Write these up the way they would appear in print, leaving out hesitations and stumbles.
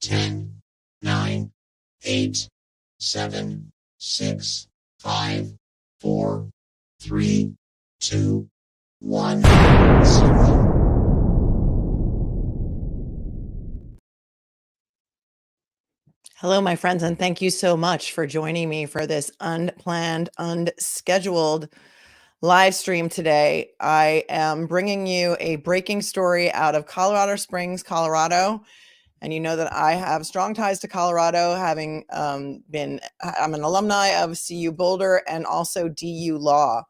10, 9, 8, 7, 6, 5, 4, 3, 2, 1, 0. Hello, my friends, and thank you so much for joining me for this unplanned, unscheduled live stream today. I am bringing you a breaking story out of Colorado Springs, Colorado. And you know that I have strong ties to Colorado, having I'm an alumni of CU Boulder and also DU Law.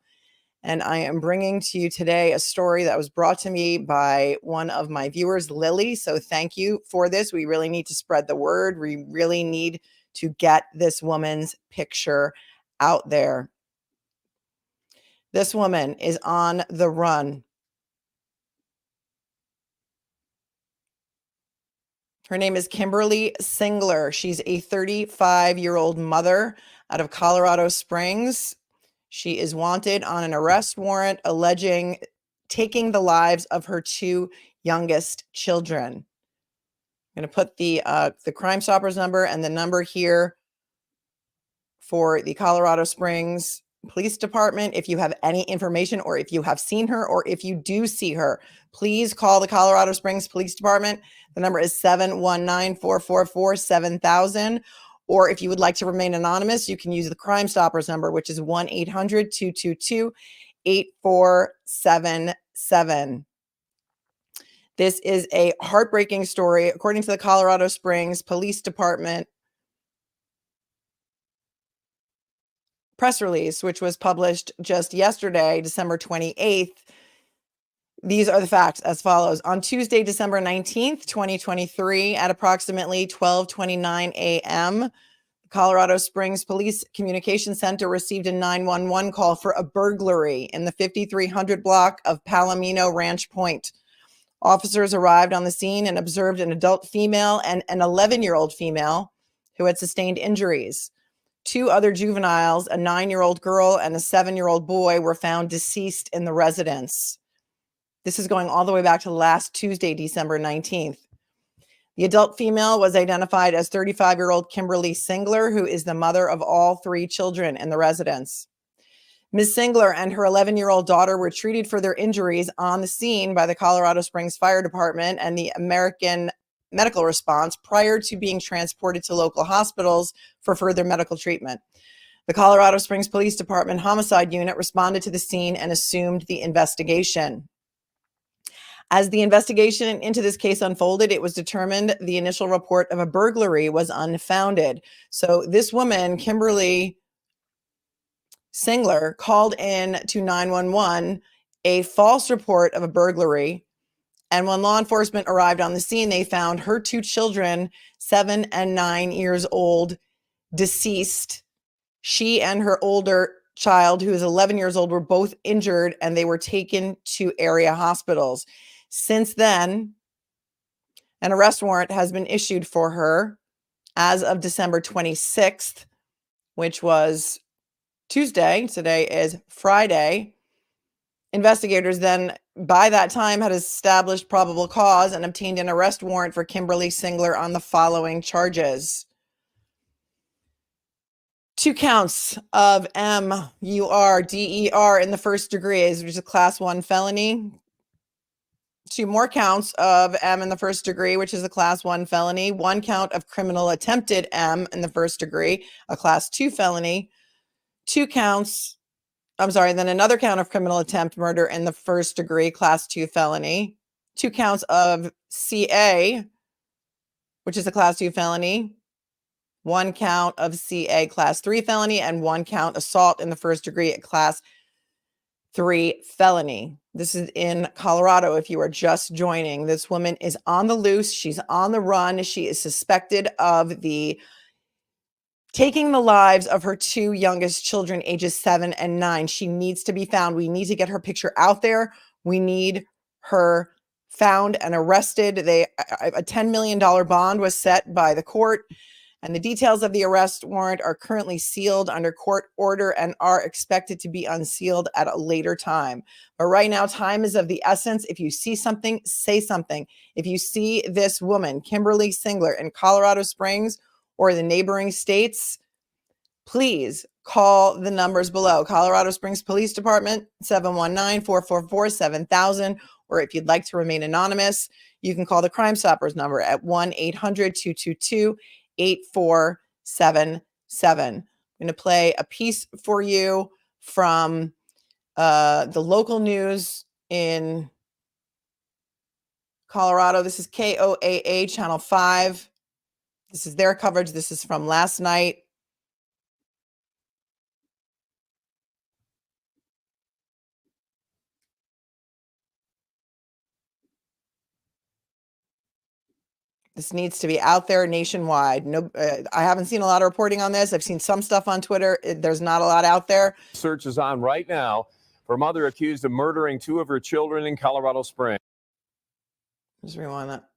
And I am bringing to you today a story that was brought to me by one of my viewers, Lily. So thank you for this. We really need to spread the word. We really need to get this woman's picture out there. This woman is on the run. Her name is Kimberley Singler. She's a 35-year-old mother out of Colorado Springs. She is wanted on an arrest warrant alleging taking the lives of her two youngest children. I'm going to put the Crime Stoppers number and the number here for the Colorado Springs Police Department. If you have any information, or if you have seen her, or if you do see her, please call the Colorado Springs Police Department. The number is 719-444-7000. Or if you would like to remain anonymous, you can use the Crime Stoppers number, which is 1-800-222-8477. This is a heartbreaking story. According to the Colorado Springs Police Department press release, which was published just yesterday, December 28th, these are the facts as follows. On Tuesday, December 19th, 2023, at approximately 12:29 a.m., Colorado Springs Police Communication Center received a 911 call for a burglary in the 5300 block of Palomino Ranch Point. Officers arrived on the scene and observed an adult female and an 11-year-old female who had sustained injuries. Two other juveniles, a 9-year-old girl and a 7-year-old boy, were found deceased in the residence. This is going all the way back to last Tuesday, December 19th. The adult female was identified as 35-year-old Kimberley Singler, who is the mother of all three children in the residence. Ms. Singler and her 11-year-old daughter were treated for their injuries on the scene by the Colorado Springs Fire Department and the American Medical Response prior to being transported to local hospitals for further medical treatment. The Colorado Springs Police Department Homicide Unit responded to the scene and assumed the investigation. As the investigation into this case unfolded, it was determined the initial report of a burglary was unfounded. So this woman, Kimberley Singler, called in to 911 a false report of a burglary. And when law enforcement arrived on the scene, they found her two children, 7 and 9 years old, deceased. She and her older child, who is 11 years old, were both injured, and they were taken to area hospitals. Since then, an arrest warrant has been issued for her as of December 26th, which was Tuesday. Today is Friday. Investigators then, by that time, had established probable cause and obtained an arrest warrant for Kimberley Singler on the following charges. 2 counts of MURDER in the first degree, which is a class 1 felony. 2 more counts of M in the first degree, which is a class 1 felony. 1 count of criminal attempted M in the first degree, a class 2 felony. 2 counts then another count of criminal attempt murder in the first degree, class 2 felony. 2 counts of CA, which is a class 2 felony. 1 count of CA, class 3 felony, and 1 count assault in the first degree, a class 3 felony. This is in Colorado. If you are just joining, this woman is on the loose. She's on the run. She is suspected of taking the lives of her 2 youngest children, ages 7 and 9. She needs to be found. We need to get her picture out there. We need her found and arrested. A $10 million bond was set by the court, And the details of the arrest warrant are currently sealed under court order and are expected to be unsealed at a later time. But right now, time is of the essence. If you see something, say something. If you see this woman, Kimberlee Singler, in Colorado Springs or the neighboring states, please call the numbers below. Colorado Springs Police Department, 719-444-7000. Or if you'd like to remain anonymous, you can call the Crime Stoppers number at 1-800-222-8477. I'm going to play a piece for you from the local news in Colorado. This is KOAA Channel 5. This is their coverage. This is from last night. This needs to be out there nationwide. No, I haven't seen a lot of reporting on this. I've seen some stuff on Twitter. There's not a lot out there. Search is on right now for mother accused of murdering 2 of her children in Colorado Springs. Just rewind that.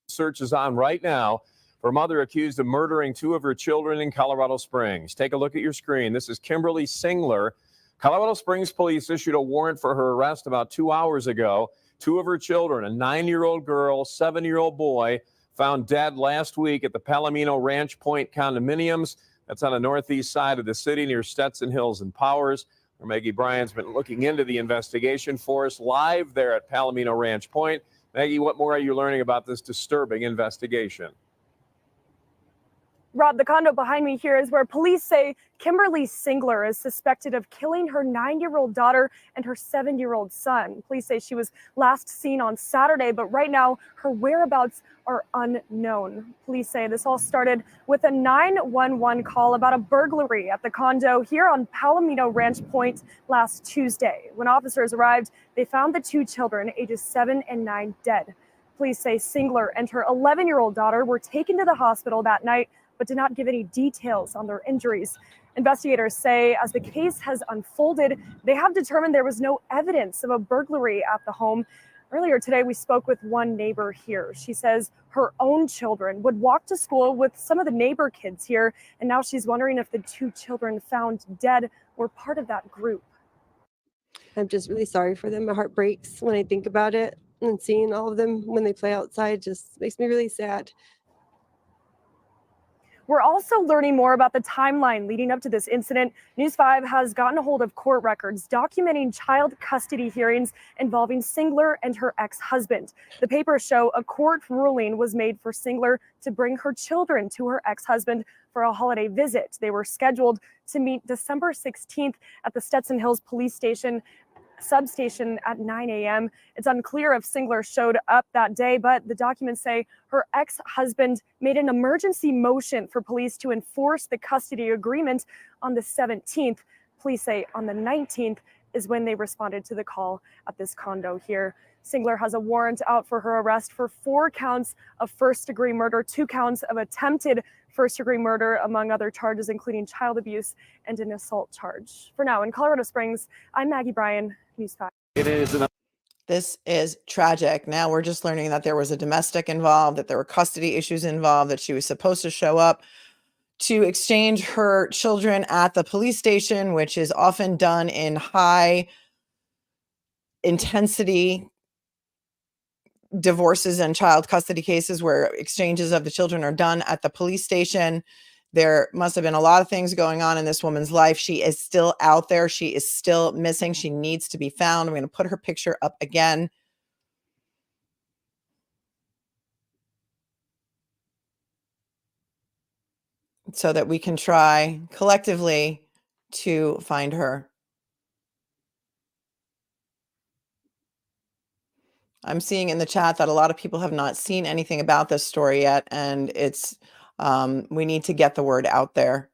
Search is on right now for mother accused of murdering 2 of her children in Colorado Springs. Take a look at your screen. This is Kimberlee Singler. Colorado Springs police issued a warrant for her arrest about 2 hours ago. 2 of her children, a 9-year-old girl, 7-year-old boy, found dead last week at the Palomino Ranch Point condominiums. That's on the northeast side of the city near Stetson Hills and Powers. Where Maggie Bryan's been looking into the investigation for us live there at Palomino Ranch Point. Maggie, what more are you learning about this disturbing investigation? Rob, the condo behind me here is where police say Kimberlee Singler is suspected of killing her 9-year-old daughter and her 7-year-old son. Police say she was last seen on Saturday, but right now her whereabouts are unknown. Police say this all started with a 911 call about a burglary at the condo here on Palomino Ranch Point last Tuesday. When officers arrived, they found the 2 children, ages 7 and 9, dead. Police say Singler and her 11-year-old daughter were taken to the hospital that night, but did not give any details on their injuries. Investigators say as the case has unfolded, they have determined there was no evidence of a burglary at the home. Earlier today, we spoke with one neighbor here. She says her own children would walk to school with some of the neighbor kids here, and now she's wondering if the 2 children found dead were part of that group. I'm just really sorry for them. My heart breaks when I think about it, and seeing all of them when they play outside just makes me really sad. We're also learning more about the timeline leading up to this incident. News 5 has gotten a hold of court records documenting child custody hearings involving Singler and her ex-husband. The papers show a court ruling was made for Singler to bring her children to her ex-husband for a holiday visit. They were scheduled to meet December 16th at the Stetson Hills Police Station substation at 9 a.m. It's unclear if Singler showed up that day, but the documents say her ex-husband made an emergency motion for police to enforce the custody agreement on the 17th. Police say on the 19th is when they responded to the call at this condo here. Singler has a warrant out for her arrest for 4 counts of first-degree murder, 2 counts of attempted first-degree murder, among other charges, including child abuse and an assault charge. For now, in Colorado Springs, I'm Maggie Bryan, News 5. This is tragic. Now we're just learning that there was a domestic involved, that there were custody issues involved, that she was supposed to show up to exchange her children at the police station, which is often done in high intensity divorces and child custody cases where exchanges of the children are done at the police station. There must have been a lot of things going on in this woman's life. She is still out there. She is still missing. She needs to be found. I'm going to put her picture up again. So that we can try collectively to find her. I'm seeing in the chat that a lot of people have not seen anything about this story yet, and it's we need to get the word out there.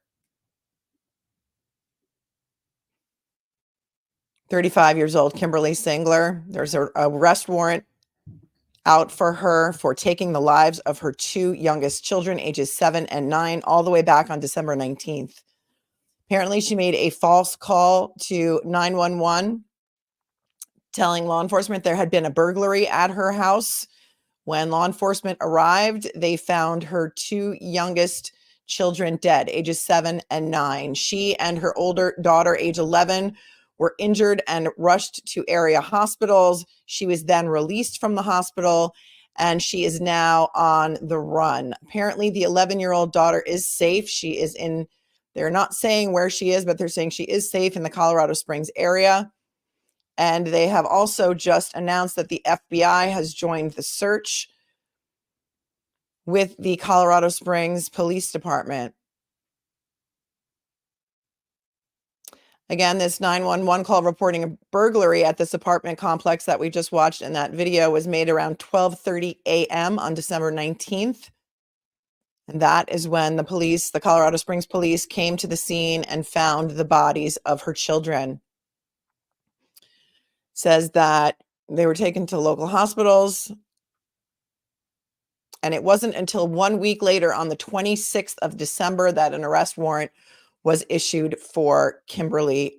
35 years old, Kimberlee Singler. There's a arrest warrant out for her for taking the lives of her 2 youngest children, ages 7 and 9, all the way back on December 19th. Apparently, she made a false call to 911 telling law enforcement there had been a burglary at her house When law enforcement arrived, they found her two youngest children dead, ages 7 and 9. She and her older daughter, age 11, were injured and rushed to area hospitals. She was then released from the hospital, and she is now on the run. Apparently, the 11-year-old daughter is safe. She is in, they're not saying where she is, but they're saying she is safe in the Colorado Springs area. And they have also just announced that the FBI has joined the search with the Colorado Springs Police Department. Again, this 911 call reporting a burglary at this apartment complex that we just watched in that video was made around 12:30 a.m. on December 19th. And that is when the Colorado Springs police, came to the scene and found the bodies of her children. Says that they were taken to local hospitals. And it wasn't until 1 week later, on the 26th of December, that an arrest warrant was issued for Kimberlee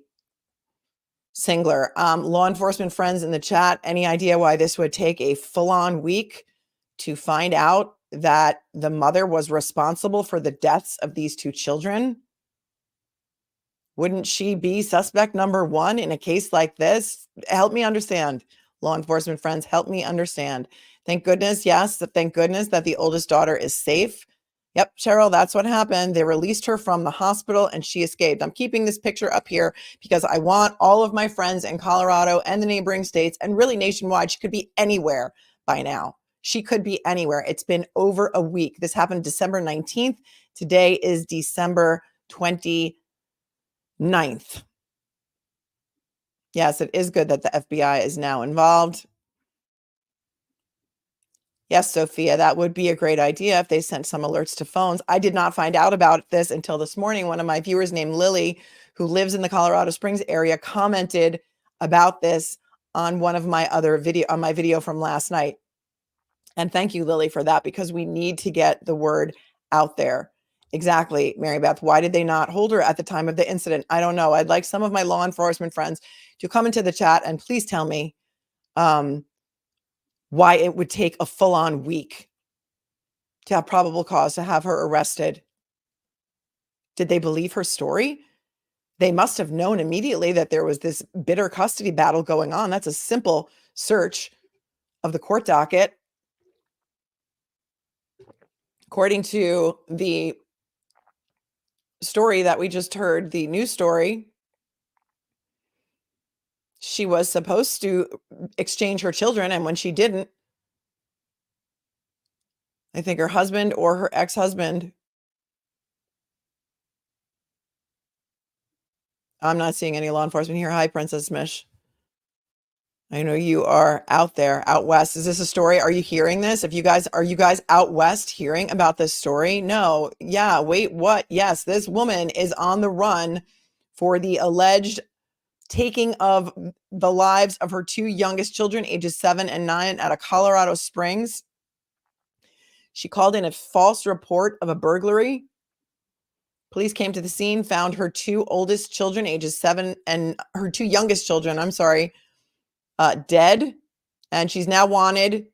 Singler. Law enforcement friends in the chat, any idea why this would take a full-on week to find out that the mother was responsible for the deaths of these two children? Wouldn't she be suspect number one in a case like this? Help me understand. Law enforcement friends, help me understand. Thank goodness, yes, thank goodness that the oldest daughter is safe. Yep, Cheryl, that's what happened. They released her from the hospital and she escaped. I'm keeping this picture up here because I want all of my friends in Colorado and the neighboring states, and really nationwide, she could be anywhere by now. She could be anywhere. It's been over a week. This happened December 19th. Today is December 29th. Yes, it is good that the FBI is now involved. Yes, Sophia, that would be a great idea if they sent some alerts to phones. I did not find out about this until this morning. One of my viewers named Lily, who lives in the Colorado Springs area, commented about this on one of my other video from last night. And thank you, Lily, for that, because we need to get the word out there. Exactly, Mary Beth. Why did they not hold her at the time of the incident? I don't know. I'd like some of my law enforcement friends to come into the chat and please tell me why it would take a full-on week to have probable cause to have her arrested. Did they believe her story? They must have known immediately that there was this bitter custody battle going on. That's a simple search of the court docket. According to the story that we just heard, the news story, she was supposed to exchange her children, and when she didn't, I think her husband or her ex-husband, I'm not seeing any law enforcement here. Hi, Princess Smish. I know you are out there, out west. Is this a story? Are you hearing this? Are you guys out west hearing about this story? No. Yeah. Wait, what? Yes, this woman is on the run for the alleged taking of the lives of her two youngest children, ages 7 and 9, out of Colorado Springs. She called in a false report of a burglary. Police came to the scene, found her two oldest children, ages 7, and her two youngest children, dead. And she's now wanted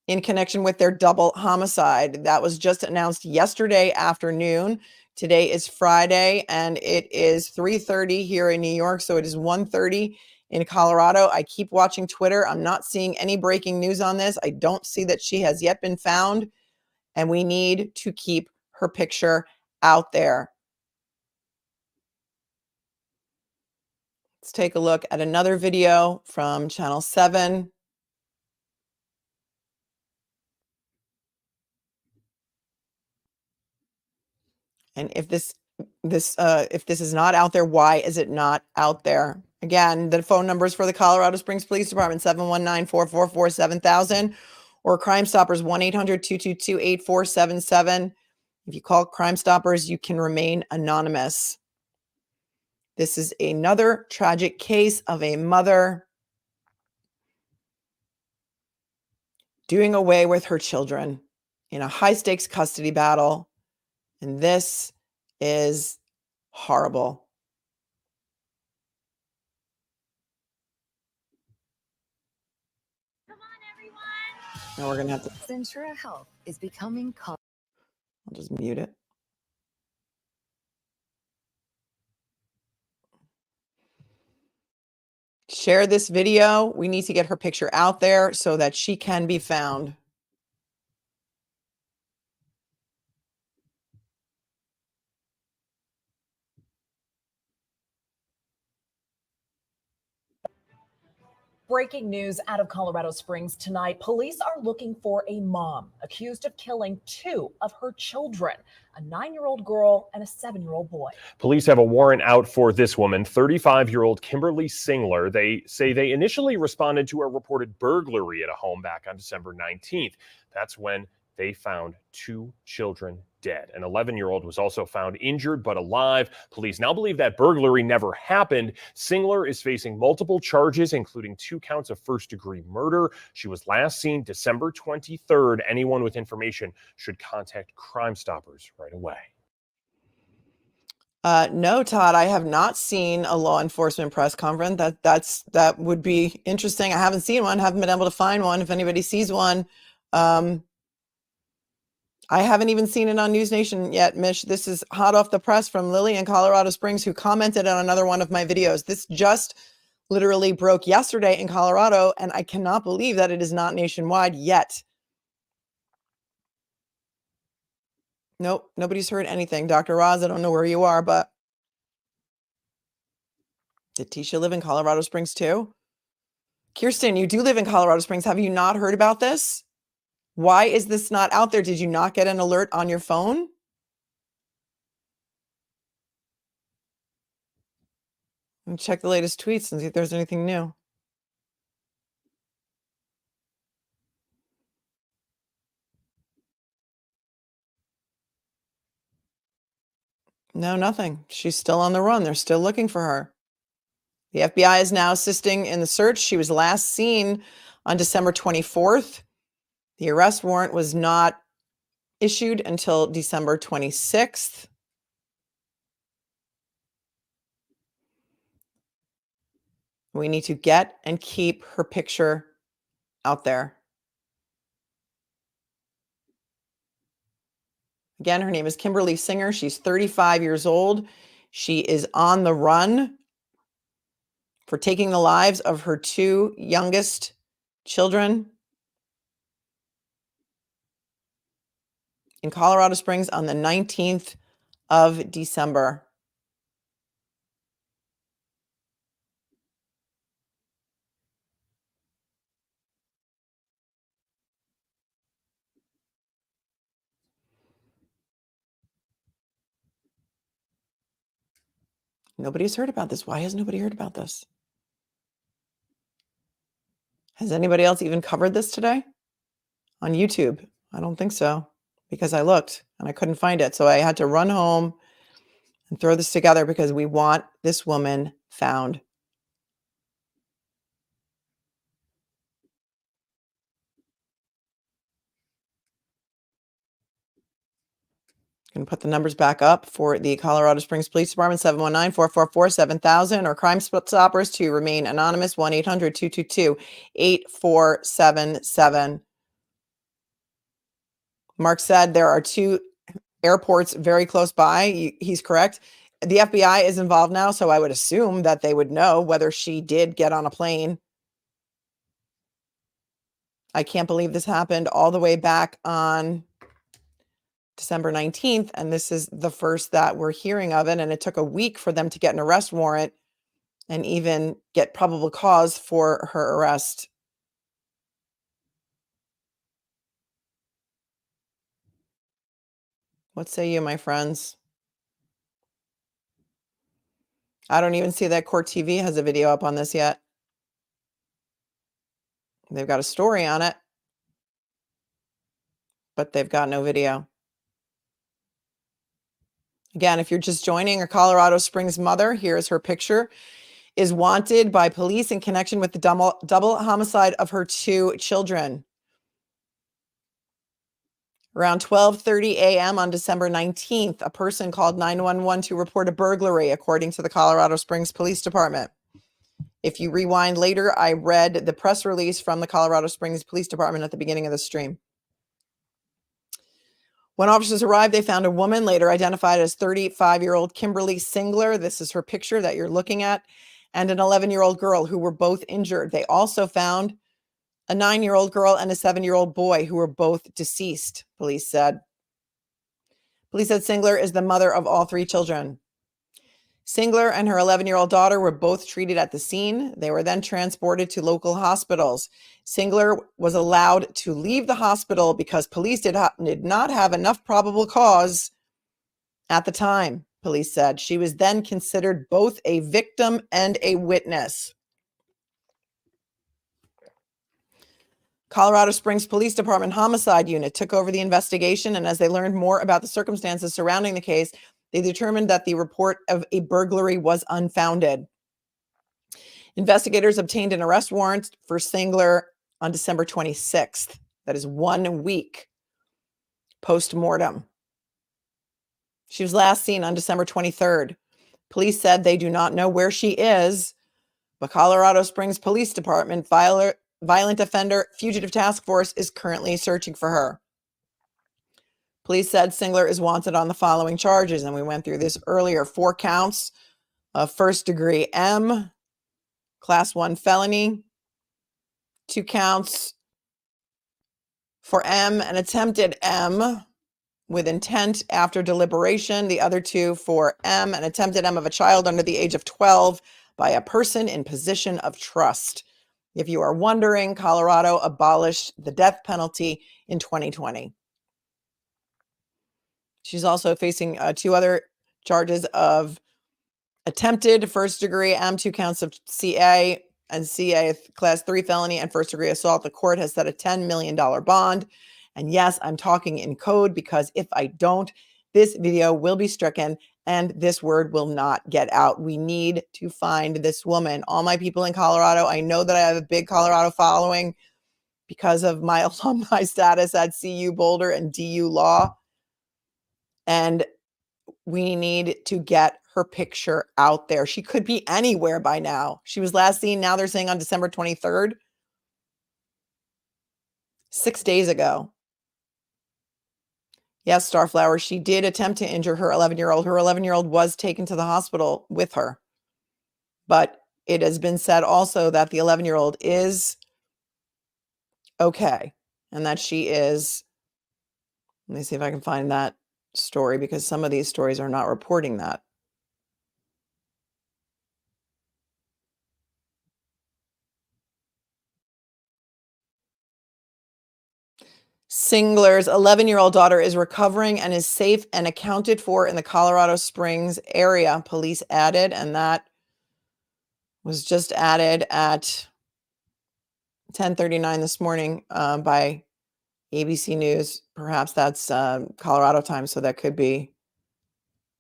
in connection with their double homicide. That was just announced yesterday afternoon. Today is Friday, and it is 3:30 here in New York, so it is 1:30 in Colorado. I keep watching Twitter. I'm not seeing any breaking news on this. I don't see that she has yet been found, and we need to keep her picture out there. Let's take a look at another video from Channel 7. And if this is not out there, why is it not out there? Again, the phone numbers for the Colorado Springs Police Department, 719-444-7000, or Crime Stoppers, 1-800-222-8477. If you call Crime Stoppers, you can remain anonymous. This is another tragic case of a mother doing away with her children in a high-stakes custody battle, and this is horrible. Now we're going to have to, Centura Health is becoming I'll just mute it. Share this video. We need to get her picture out there so that she can be found. Breaking news out of Colorado Springs tonight. Police are looking for a mom accused of killing two of her children, a 9-year-old girl and a 7-year-old boy. Police have a warrant out for this woman, 35-year-old Kimberlee Singler. They say they initially responded to a reported burglary at a home back on December 19th. That's when they found two children dead. An 11-year-old was also found injured but alive. Police now believe that burglary never happened. Singler is facing multiple charges, including 2 counts of first-degree murder. She was last seen December 23rd. Anyone with information should contact Crime Stoppers right away. No, Todd, I have not seen a law enforcement press conference. That would be interesting. I haven't seen one, haven't been able to find one. If anybody sees one, I haven't even seen it on News Nation yet, Mish. This is hot off the press from Lily in Colorado Springs, who commented on another one of my videos. This just literally broke yesterday in Colorado, and I cannot believe that it is not nationwide yet. Nope, nobody's heard anything. Dr. Roz, I don't know where you are, but did Tisha live in Colorado Springs too? Kirsten, you do live in Colorado Springs. Have you not heard about this? Why is this not out there? Did you not get an alert on your phone? And check the latest tweets and see if there's anything new. No, nothing. She's still on the run. They're still looking for her. The FBI is now assisting in the search. She was last seen on December 24th. The arrest warrant was not issued until December 26th. We need to get and keep her picture out there. Again, her name is Kimberlee Singer. She's 35 years old. She is on the run for taking the lives of her 2 youngest children in Colorado Springs on the 19th of December. Nobody's heard about this. Why has nobody heard about this? Has anybody else even covered this today on YouTube? I don't think so, because I looked and I couldn't find it. So I had to run home and throw this together because we want this woman found. Going to put the numbers back up for the Colorado Springs Police Department, 719-444-7000, or Crime Stoppers to remain anonymous, 1-800-222-8477. Mark said there are 2 airports very close by. He's correct. The FBI is involved now, so I would assume that they would know whether she did get on a plane. I can't believe this happened all the way back on December 19th, and this is the first that we're hearing of it, and it took a week for them to get an arrest warrant and even get probable cause for her arrest. What say you, my friends? I don't even see that Court TV has a video up on this yet. They've got a story on it, but they've got no video. Again, if you're just joining, a Colorado Springs mother, here's her picture, is wanted by police in connection with the double homicide of her 2 children. Around 12:30 a.m. on December 19th, a person called 911 to report a burglary, according to the Colorado Springs Police Department. If you rewind later, I read the press release from the Colorado Springs Police Department at the beginning of the stream. When officers arrived, they found a woman later identified as 35-year-old KIMBERLEE Singler. This is her picture that you're looking at, and an 11-year-old girl who were both injured. They also found a 9-year-old girl and a 7-year-old boy who were both deceased, police said. Police said Singler is the mother of all 3 children. Singler and her 11-year-old daughter were both treated at the scene. They were then transported to local hospitals. Singler was allowed to leave the hospital because police did not have enough probable cause at the time, police said. She was then considered both a victim and a witness. Colorado Springs Police Department Homicide Unit took over the investigation, and as they learned more about the circumstances surrounding the case, they determined that the report of a burglary was unfounded. Investigators obtained an arrest warrant for Singler on December 26th. That is 1 week post-mortem. She was last seen on December 23rd. Police said they do not know where she is, but Colorado Springs Police Department Violent Offender Fugitive Task Force is currently searching for her. Police said Singler is wanted on the following charges, and we went through this earlier. 4 counts of first-degree M, Class 1 felony, 2 counts for M and attempted M with intent after deliberation. The other 2 for M and attempted M of a child under the age of 12 by a person in position of trust. If you are wondering, Colorado abolished the death penalty in 2020. She's also facing 2 other charges of attempted first-degree M, 2 counts of CA and CA Class 3 felony and first-degree assault. The court has set a $10 million bond. And yes, I'm talking in code because if I don't, this video will be stricken and this word will not get out. We need to find this woman. All my people in Colorado, I know that I have a big Colorado following because of my alumni status at CU Boulder and DU Law. And we need to get her picture out there. She could be anywhere by now. She was last seen, now they're saying on December 23rd. 6 days ago. Yes, Starflower, she did attempt to injure her 11-year-old. Her 11-year-old was taken to the hospital with her. But it has been said also that the 11-year-old is okay. And that she is, let me see if I can find that story because some of these stories are not reporting that. Singler's 11-year-old daughter is recovering and is safe and accounted for in the Colorado Springs area, police added, and that was just added at 10:39 this morning by ABC News. Perhaps that's Colorado time, so that could be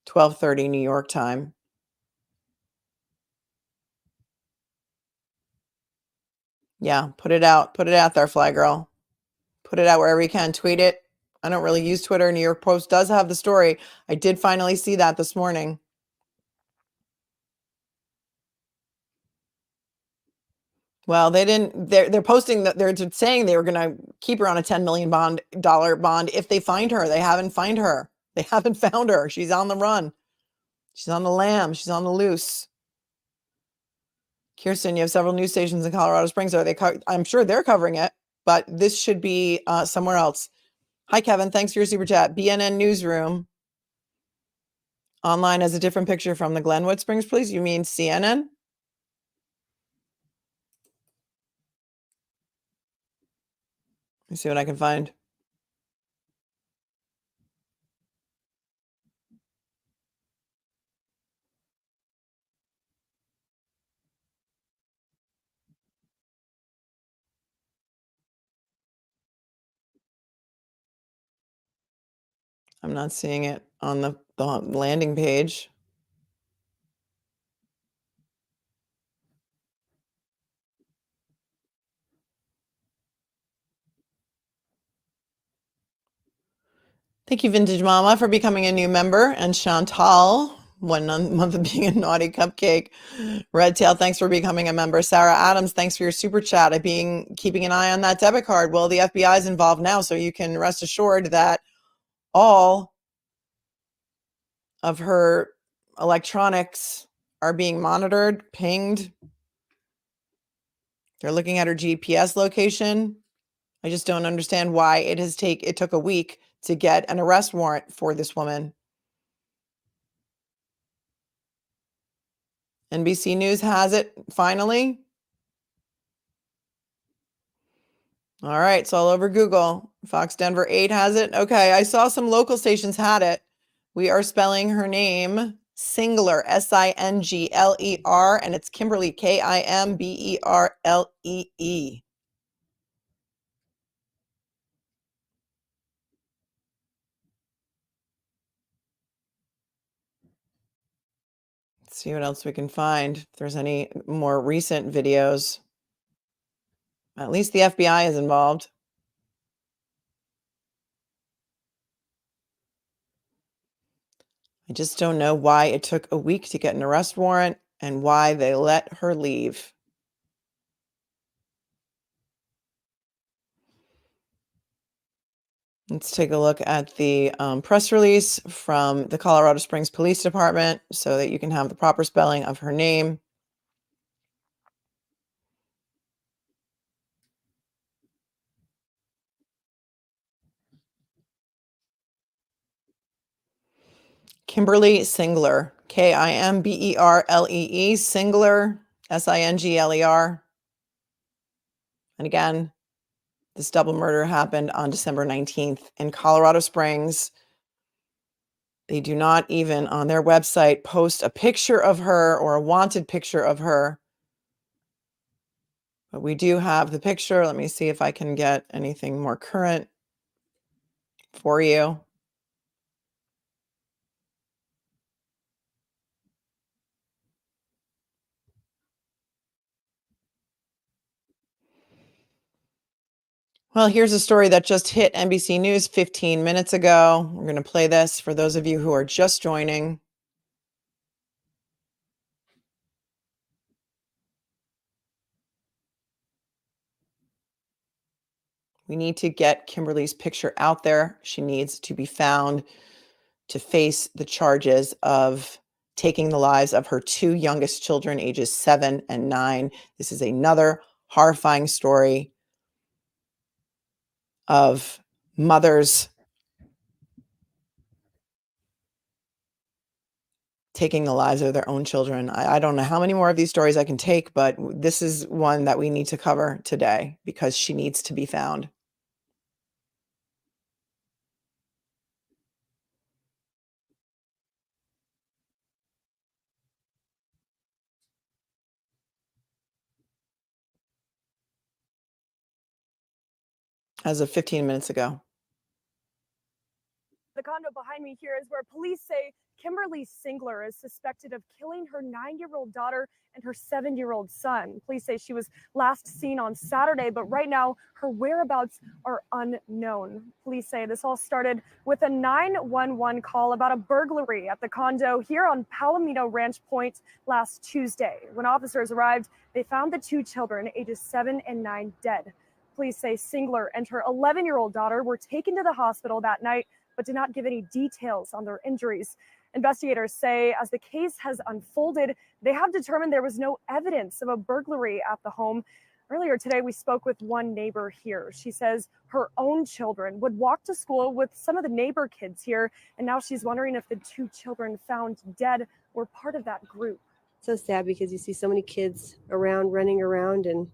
12:30 New York time. Yeah, put it out there, Fly Girl. Put it out wherever you can. Tweet it. I don't really use Twitter. New York Post does have the story. I did finally see that this morning. Well, they didn't. They're posting that they're saying they were going to keep her on a $10 million bond if they find her. They haven't found her. They haven't found her. She's on the run. She's on the lam. She's on the loose. Kirsten, you have several news stations in Colorado Springs. Are they? I'm sure they're covering it, but this should be somewhere else. Hi, Kevin. Thanks for your super chat. BNN Newsroom online has a different picture from the Glenwood Springs Police. You mean CNN? Let me see what I can find. I'm not seeing it on the landing page. Thank you, Vintage Mama, for becoming a new member, and Chantal. month of being a naughty cupcake. Red Tail, thanks for becoming a member. Sarah Adams, thanks for your super chat. Keeping an eye on that debit card. Well, the FBI is involved now, so you can rest assured that all of her electronics are being monitored, pinged. They're looking at her GPS location. I just don't understand why it took a week to get an arrest warrant for this woman. NBC News has it finally. All right, it's all over Google. Fox Denver 8 has it. Okay, I saw some local stations had it. We are spelling her name Singler, Singler, and it's Kimberlee, Kimberlee. Let's see what else we can find. If there's any more recent videos. At least the FBI is involved. I just don't know why it took a week to get an arrest warrant and why they let her leave. Let's take a look at the press release from the Colorado Springs Police Department so that you can have the proper spelling of her name. Kimberlee Singler, Kimberlee, Singler, Singler. And again, this double murder happened on December 19th in Colorado Springs. They do not even on their website post a picture of her or a wanted picture of her. But we do have the picture. Let me see if I can get anything more current for you. Well, here's a story that just hit NBC News 15 minutes ago. We're going to play this for those of you who are just joining. We need to get Kimberlee's picture out there. She needs to be found to face the charges of taking the lives of her two youngest children, ages 7 and 9. This is another horrifying story of mothers taking the lives of their own children. I don't know how many more of these stories I can take, but this is one that we need to cover today because she needs to be found. As of 15 minutes ago. The condo behind me here is where police say Kimberlee Singler is suspected of killing her 9-year-old daughter and her 7-year-old son. Police say she was last seen on Saturday, but right now her whereabouts are unknown. Police say this all started with a 911 call about a burglary at the condo here on Palomino Ranch Point last Tuesday. When officers arrived, they found the two children, ages 7 and 9, dead. Police say Singler and her 11-year-old daughter were taken to the hospital that night, but did not give any details on their injuries. Investigators say as the case has unfolded, they have determined there was no evidence of a burglary at the home. Earlier today, we spoke with one neighbor here. She says her own children would walk to school with some of the neighbor kids here, and now she's wondering if the two children found dead were part of that group. So sad because you see so many kids around, running around, and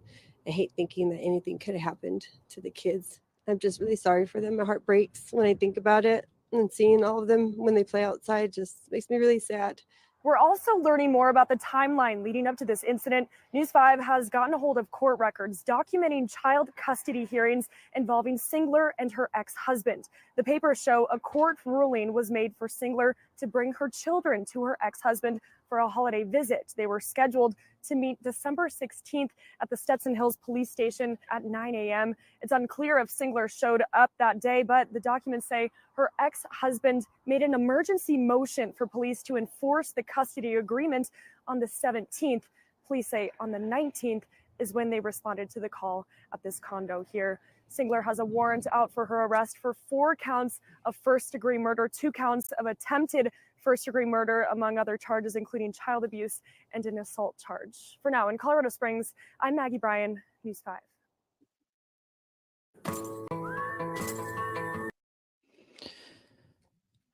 I hate thinking that anything could have happened to the kids. I'm just really sorry for them. My heart breaks when I think about it, and seeing all of them when they play outside just makes me really sad. We're also learning more about the timeline leading up to this incident. News 5 has gotten a hold of court records documenting child custody hearings involving Singler and her ex-husband. The papers show a court ruling was made for Singler to bring her children to her ex-husband for a holiday visit. They were scheduled to meet December 16th at the Stetson Hills Police Station at 9 a.m. It's unclear if Singler showed up that day, but the documents say her ex-husband made an emergency motion for police to enforce the custody agreement on the 17th. Police say on the 19th is when they responded to the call at this condo here. Singler has a warrant out for her arrest for 4 counts of first-degree murder, 2 counts of attempted first-degree murder, among other charges, including child abuse and an assault charge. For now, in Colorado Springs, I'm Maggie Bryan, News 5.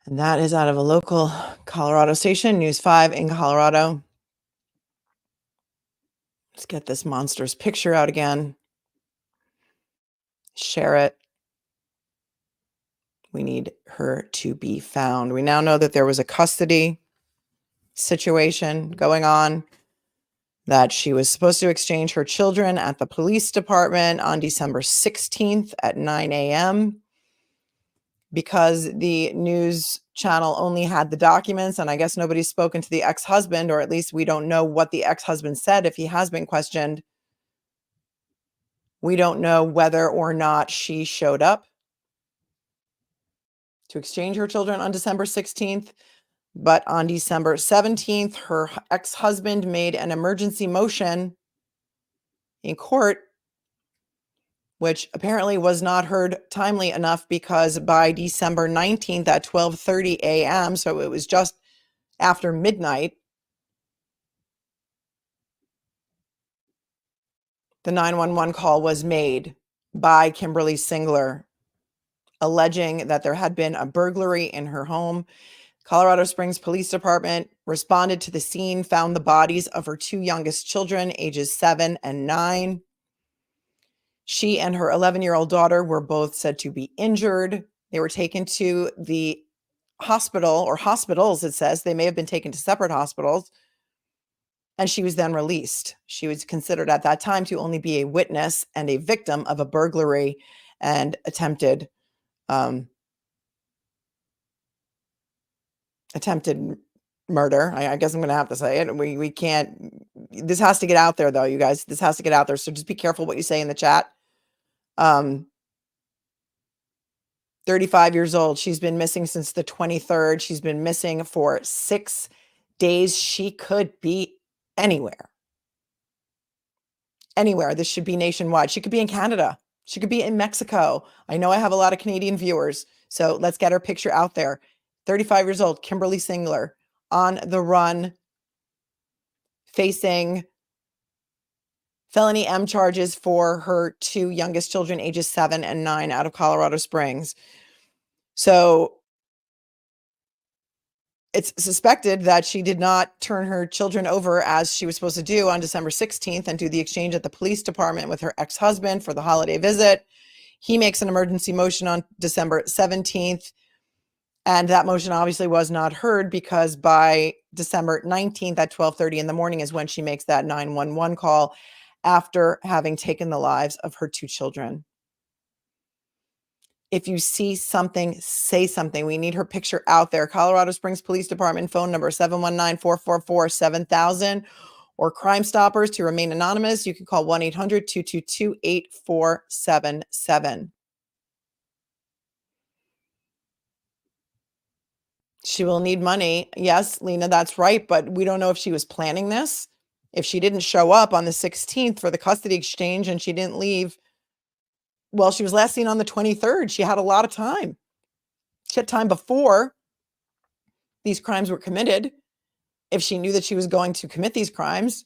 And that is out of a local Colorado station, News 5 in Colorado. Let's get this monster's picture out again. Share it. We need her to be found. We now know that there was a custody situation going on, that she was supposed to exchange her children at the police department on December 16th at 9 a.m. Because the news channel only had the documents, and I guess nobody's spoken to the ex-husband, or at least we don't know what the ex-husband said if he has been questioned. We don't know whether or not she showed up to exchange her children on December 16th. But on December 17th, her ex-husband made an emergency motion in court, which apparently was not heard timely enough, because by December 19th at 12:30 a.m., so it was just after midnight, the 911 call was made by Kimberlee Singler, alleging that there had been a burglary in her home. Colorado Springs Police Department responded to the scene, found the bodies of her 2 youngest children, ages 7 and 9. She and her 11-year-old daughter were both said to be injured. They were taken to the hospital, or hospitals, it says. They may have been taken to separate hospitals. And she was then released. She was considered at that time to only be a witness and a victim of a burglary and attempted murder. I guess I'm going to have to say it. We can't, this has to get out there though, you guys. This has to get out there. So just be careful what you say in the chat. 35 years old. She's been missing since the 23rd. She's been missing for 6 days. She could be anywhere. Anywhere. This should be nationwide. She could be in Canada. She could be in Mexico. I know I have a lot of Canadian viewers, so let's get her picture out there. 35 years old, Kimberlee Singler, on the run, facing felony M charges for her 2 youngest children, ages 7 and 9, out of Colorado Springs. So it's suspected that she did not turn her children over as she was supposed to do on December 16th and do the exchange at the police department with her ex-husband for the holiday visit. He makes an emergency motion on December 17th. And that motion obviously was not heard, because by December 19th at 12:30 in the morning is when she makes that 911 call after having taken the lives of her 2 children. If you see something, say something. We need her picture out there. Colorado Springs Police Department phone number 719-444-7000, or Crime Stoppers to remain anonymous. You can call 1-800-222-8477. She will need money. Yes, Lena, that's right. But we don't know if she was planning this. If she didn't show up on the 16th for the custody exchange and she didn't leave, well, she was last seen on the 23rd. She had a lot of time. She had time before these crimes were committed, if she knew that she was going to commit these crimes,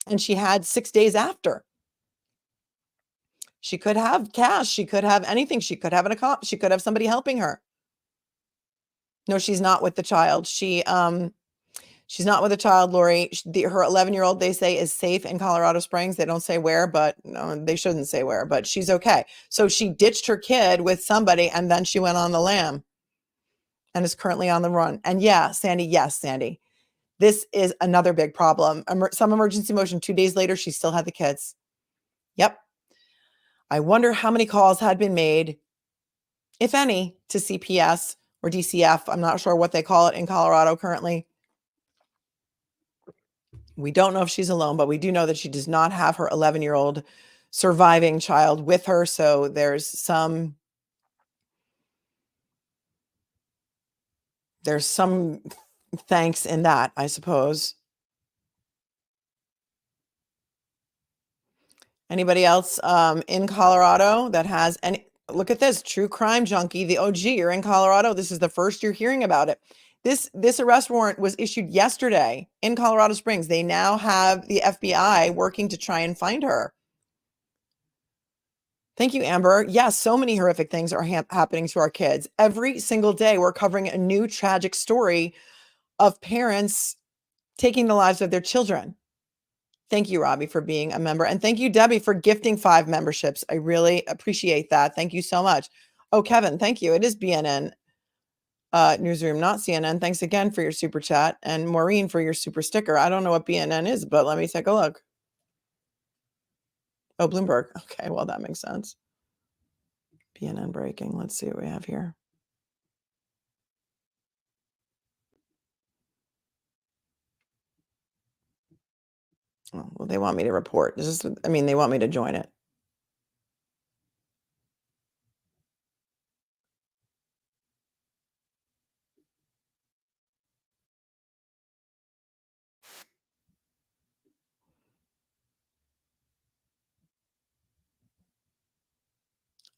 and she had 6 days after. She could have cash. She could have anything. She could have she could have somebody helping her. No, she's not with the child. She's not with a child, Lori. Her 11-year-old, they say, is safe in Colorado Springs. They don't say where, but no, they shouldn't say where, but she's okay. So she ditched her kid with somebody, and then she went on the lam and is currently on the run. And yeah, Sandy, yes, Sandy, this is another big problem. Some emergency motion. 2 days later, she still had the kids. Yep. I wonder how many calls had been made, if any, to CPS or DCF. I'm not sure what they call it in Colorado currently. We don't know if she's alone, but we do know that she does not have her 11-year-old surviving child with her. So there's some thanks in that, I suppose. Anybody else in Colorado that has any? Look at this, true crime junkie, the OG. You're in Colorado. This is the first you're hearing about it. This arrest warrant was issued yesterday in Colorado Springs. They now have the FBI working to try and find her. Thank you, Amber. Yes, so many horrific things are happening to our kids. Every single day, we're covering a new tragic story of parents taking the lives of their children. Thank you, Robbie, for being a member. And thank you, Debbie, for gifting 5 memberships. I really appreciate that. Thank you so much. Oh, Kevin, thank you. It is BNN Newsroom, not CNN. Thanks again for your super chat. And Maureen for your super sticker. I don't know what BNN is, but let me take a look. Oh, Bloomberg. Okay, well, that makes sense. BNN breaking. Let's see what we have here. Oh, well, they want me to report. They want me to join it.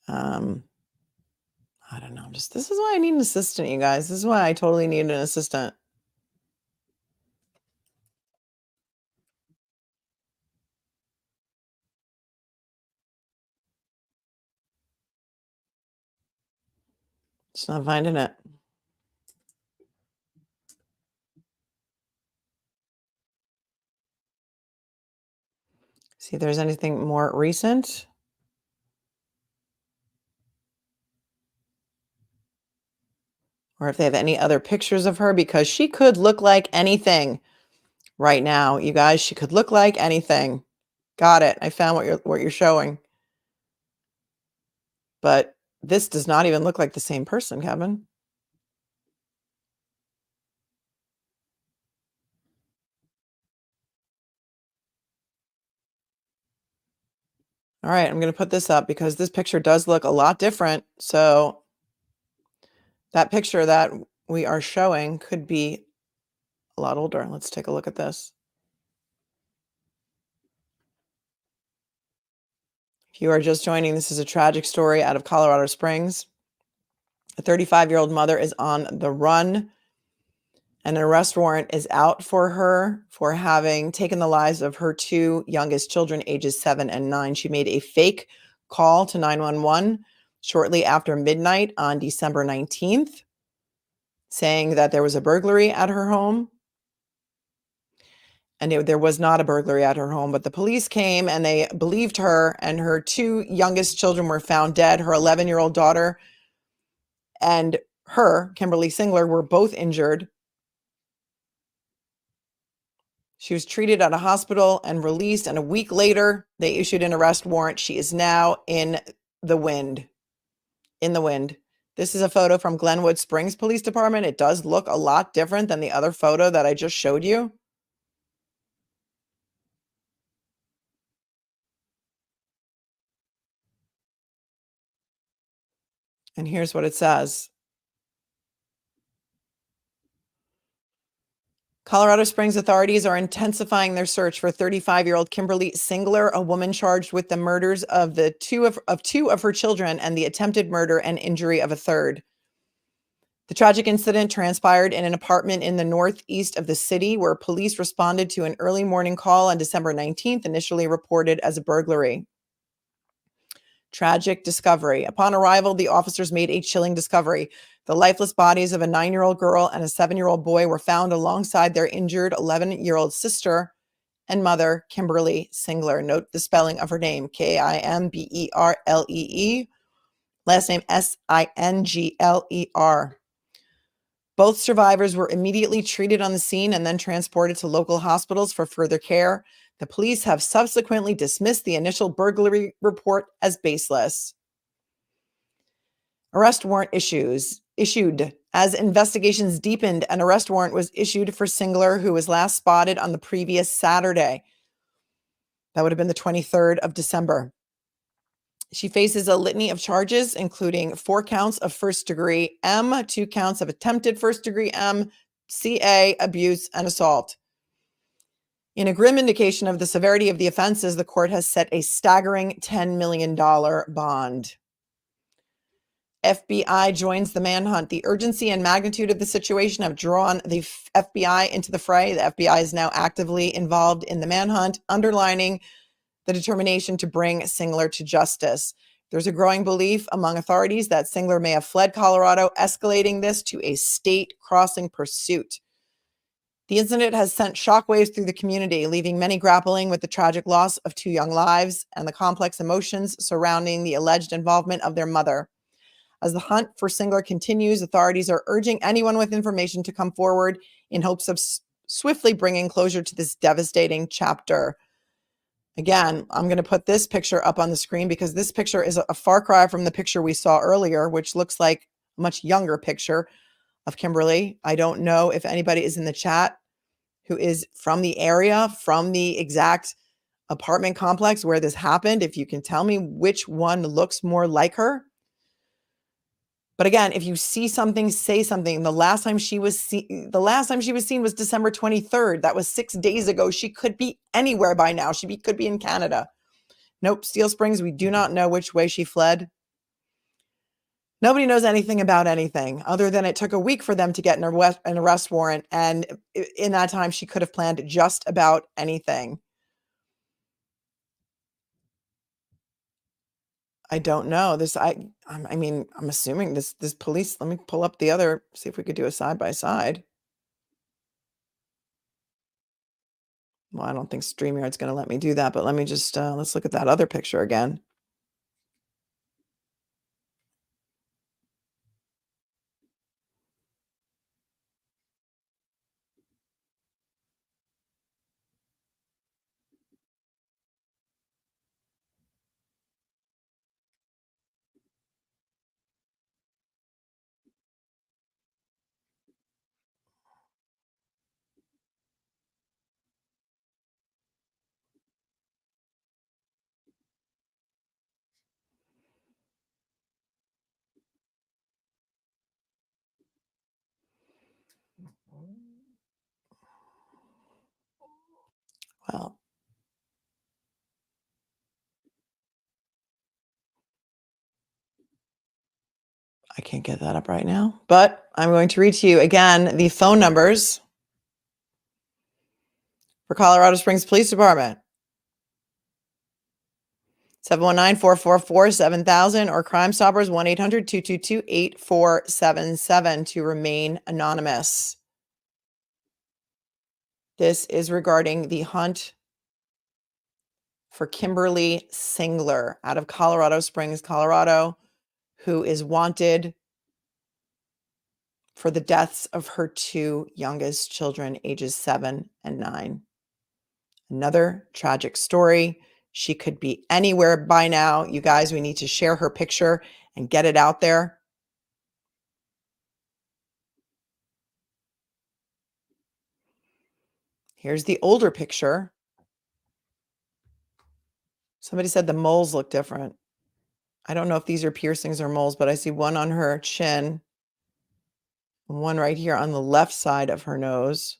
I don't know. This is why I need an assistant, you guys. This is why I totally need an assistant. Just not finding it. See if there's anything more recent. Or if they have any other pictures of her, because she could look like anything right now. You guys, she could look like anything. Got it. I found what you're showing. But this does not even look like the same person, Kevin. All right, I'm going to put this up because this picture does look a lot different. So that picture that we are showing could be a lot older. Let's take a look at this. If you are just joining, this is a tragic story out of Colorado Springs. A 35-year-old mother is on the run. An arrest warrant is out for her for having taken the lives of her 2 youngest children, ages 7 and 9. She made a fake call to 911 shortly after midnight on December 19th, saying that there was a burglary at her home. And there was not a burglary at her home, but the police came and they believed her, and her 2 youngest children were found dead. Her 11-year-old daughter and her, KIMBERLEE Singler, were both injured. She was treated at a hospital and released, and a week later, they issued an arrest warrant. She is now in the wind. In the wind. This is a photo from Glenwood Springs Police Department. It does look a lot different than the other photo that I just showed you. And here's what it says. Colorado Springs authorities are intensifying their search for 35-year-old KIMBERLEE Singler, a woman charged with the murders of two of her children and the attempted murder and injury of a third. The tragic incident transpired in an apartment in the northeast of the city, where police responded to an early morning call on December 19th, initially reported as a burglary. Tragic discovery. Upon arrival, the officers made a chilling discovery. The lifeless bodies of a 9-year-old girl and a 7-year-old boy were found alongside their injured 11-year-old sister and mother, KIMBERLEE Singler. Note the spelling of her name, Kimberlee, last name Singler. Both survivors were immediately treated on the scene and then transported to local hospitals for further care. The police have subsequently dismissed the initial burglary report as baseless. Arrest warrant issued As investigations deepened, an arrest warrant was issued for Singler, who was last spotted on the previous Saturday. That would have been the 23rd of December. She faces a litany of charges, including 4 counts of first-degree M, 2 counts of attempted first-degree M, CA, abuse, and assault. In a grim indication of the severity of the offenses, the court has set a staggering $10 million bond. FBI joins the manhunt. The urgency and magnitude of the situation have drawn the FBI into the fray. The FBI is now actively involved in the manhunt, underlining the determination to bring Singler to justice. There's a growing belief among authorities that Singler may have fled Colorado, escalating this to a state-crossing pursuit. The incident has sent shockwaves through the community, leaving many grappling with the tragic loss of 2 young lives and the complex emotions surrounding the alleged involvement of their mother. As the hunt for Singler continues, authorities are urging anyone with information to come forward in hopes of swiftly bringing closure to this devastating chapter. Again, I'm going to put this picture up on the screen because this picture is a far cry from the picture we saw earlier, which looks like a much younger picture of Kimberlee. I don't know if anybody is in the chat who is from the area, from the exact apartment complex where this happened. If you can tell me which one looks more like her. But again, if you see something, say something. The last time she was seen was December 23rd. That was 6 days ago. She could be anywhere by now. She could be in Canada. Nope, Steel Springs, we do not know which way she fled. Nobody knows anything about anything other than it took a week for them to get an arrest warrant. And in that time, she could have planned just about anything. I don't know this. I mean, I'm assuming this police, let me pull up the other, see if we could do a side by side. Well, I don't think StreamYard's going to let me do that, but let me just, let's look at that other picture again. Well, I can't get that up right now, but I'm going to read to you again the phone numbers for Colorado Springs Police Department. 719-444-7000 or Crime Stoppers 1-800-222-8477 to remain anonymous. This is regarding the hunt for Kimberlee Singler out of Colorado Springs, Colorado, who is wanted for the deaths of her 2 youngest children, ages 7 and 9. Another tragic story. She could be anywhere by now. You guys, we need to share her picture and get it out there. Here's the older picture. Somebody said the moles look different. I don't know if these are piercings or moles, but I see one on her chin and one right here on the left side of her nose.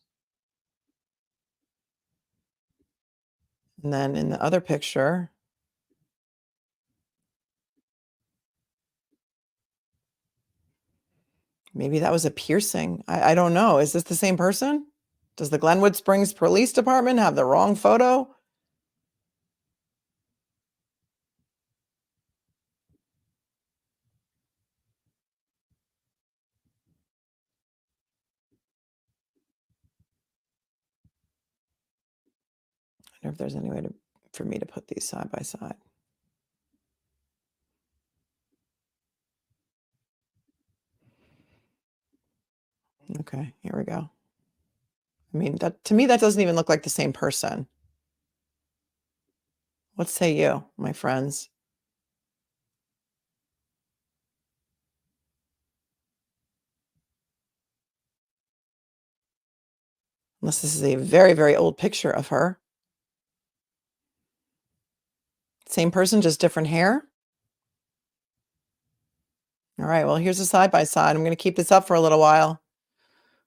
And then in the other picture, maybe that was a piercing. I don't know. Is this the same person? Does the Glenwood Springs Police Department have the wrong photo? I wonder if there's any way for me to put these side by side. Okay, here we go. I mean, that to me, that doesn't even look like the same person. What say you, my friends? Unless this is a very, very old picture of her. Same person, just different hair. All right, well, here's a side-by-side. I'm going to keep this up for a little while.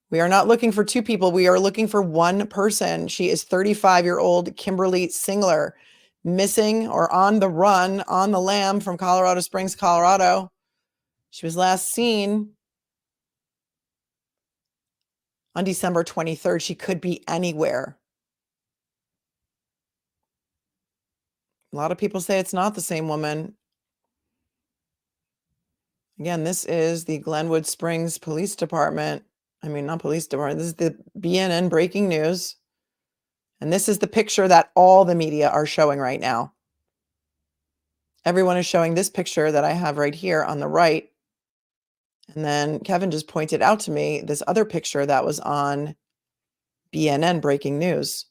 We are not looking for two people. We are looking for one person. She is 35-year-old Kimberlee Singler, missing or on the run, on the lam from Colorado Springs, Colorado. She was last seen on December 23rd. She could be anywhere. A lot of people say it's not the same woman. Again, this is the Glenwood Springs Police Department. I mean, not police department. This is the BNN breaking news. And this is the picture that all the media are showing right now. Everyone is showing this picture that I have right here on the right. And then Kevin just pointed out to me this other picture that was on BNN breaking news.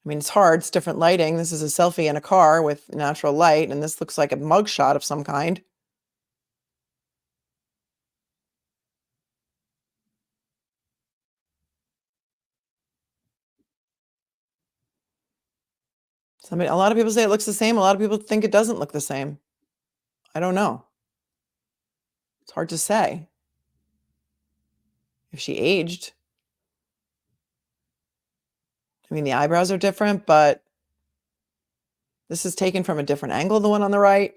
I mean, it's hard. It's different lighting. This is a selfie in a car with natural light, and this looks like a mugshot of some kind. A lot of people say it looks the same. A lot of people think it doesn't look the same. I don't know. It's hard to say if she aged. I mean, the eyebrows are different, but this is taken from a different angle, the one on the right.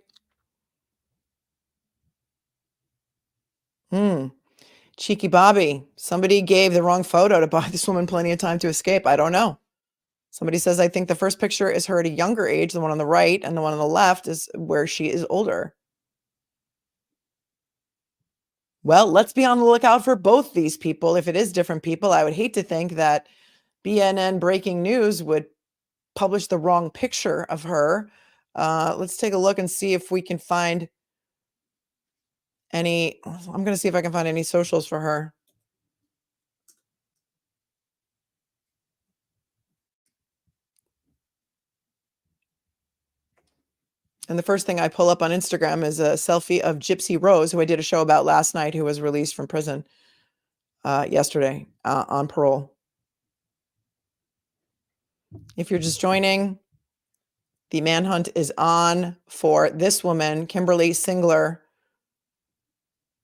Cheeky Bobby. Somebody gave the wrong photo to buy this woman plenty of time to escape. I don't know. Somebody says, I think the first picture is her at a younger age, the one on the right, and the one on the left is where she is older. Well, let's be on the lookout for both these people. If it is different people, I would hate to think that BNN breaking news would publish the wrong picture of her. Let's take a look and see if we can find any. I'm going to see if I can find any socials for her. And the first thing I pull up on Instagram is a selfie of Gypsy Rose, who I did a show about last night, who was released from prison yesterday on parole. If you're just joining, the manhunt is on for this woman, Kimberlee Singler,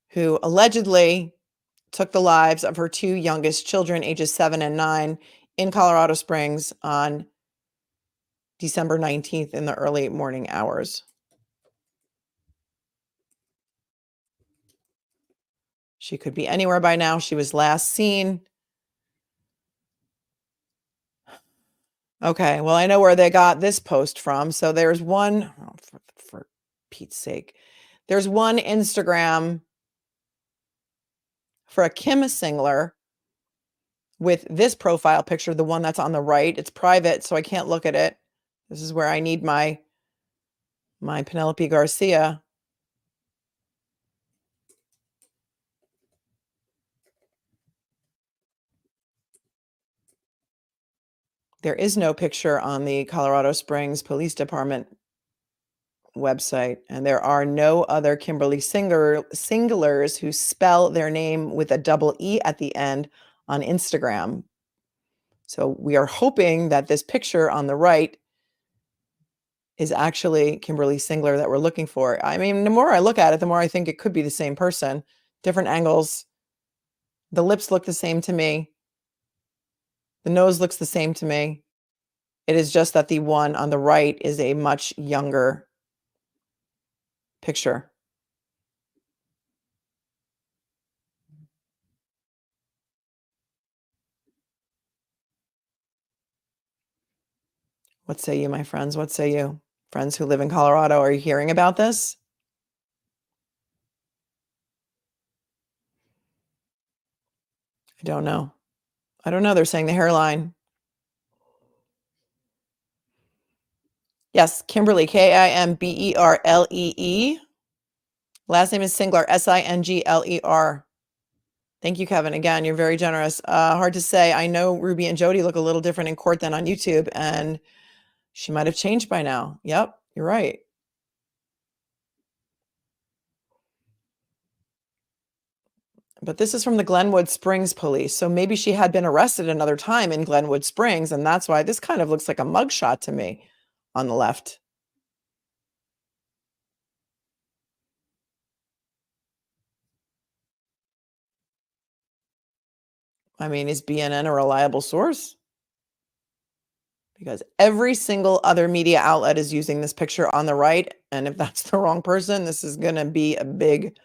who allegedly took the lives of her two youngest children, ages 7 and 9, in Colorado Springs on December 19th in the early morning hours. She could be anywhere by now. She was last seen. Okay, well, I know where they got this post from. So there's one, for Pete's sake, there's one Instagram for a Kim Singler with this profile picture, the one that's on the right. It's private, so I can't look at it. This is where I need my Penelope Garcia. There is no picture on the Colorado Springs Police Department website, and there are no other Kimberlee Singlers who spell their name with a double E at the end on Instagram. So we are hoping that this picture on the right is actually Kimberlee Singler that we're looking for. I mean, the more I look at it, the more I think it could be the same person. Different angles. The lips look the same to me. The nose looks the same to me. It is just that the one on the right is a much younger picture. What say you, my friends? What say you? Friends who live in Colorado, are you hearing about this? I don't know. I don't know. They're saying the hairline. Yes, Kimberlee, Kimberlee. Last name is Singler, Singler. Thank you, Kevin. Again, you're very generous. Hard to say. I know Ruby and Jody look a little different in court than on YouTube, and she might have changed by now. Yep, you're right. But this is from the Glenwood Springs police. So maybe she had been arrested another time in Glenwood Springs, and that's why this kind of looks like a mugshot to me on the left. I mean, is BNN a reliable source? Because every single other media outlet is using this picture on the right. And if that's the wrong person, this is going to be a big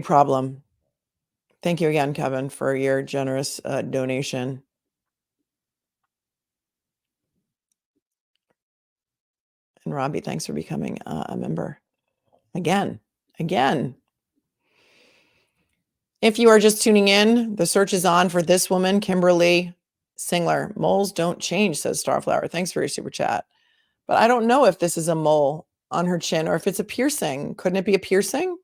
problem. Thank you again, Kevin, for your generous donation. And Robbie, thanks for becoming a member. Again. If you are just tuning in, the search is on for this woman, Kimberley Singler. Moles don't change, says Starflower. Thanks for your super chat. But I don't know if this is a mole on her chin or if it's a piercing. Couldn't it be a piercing?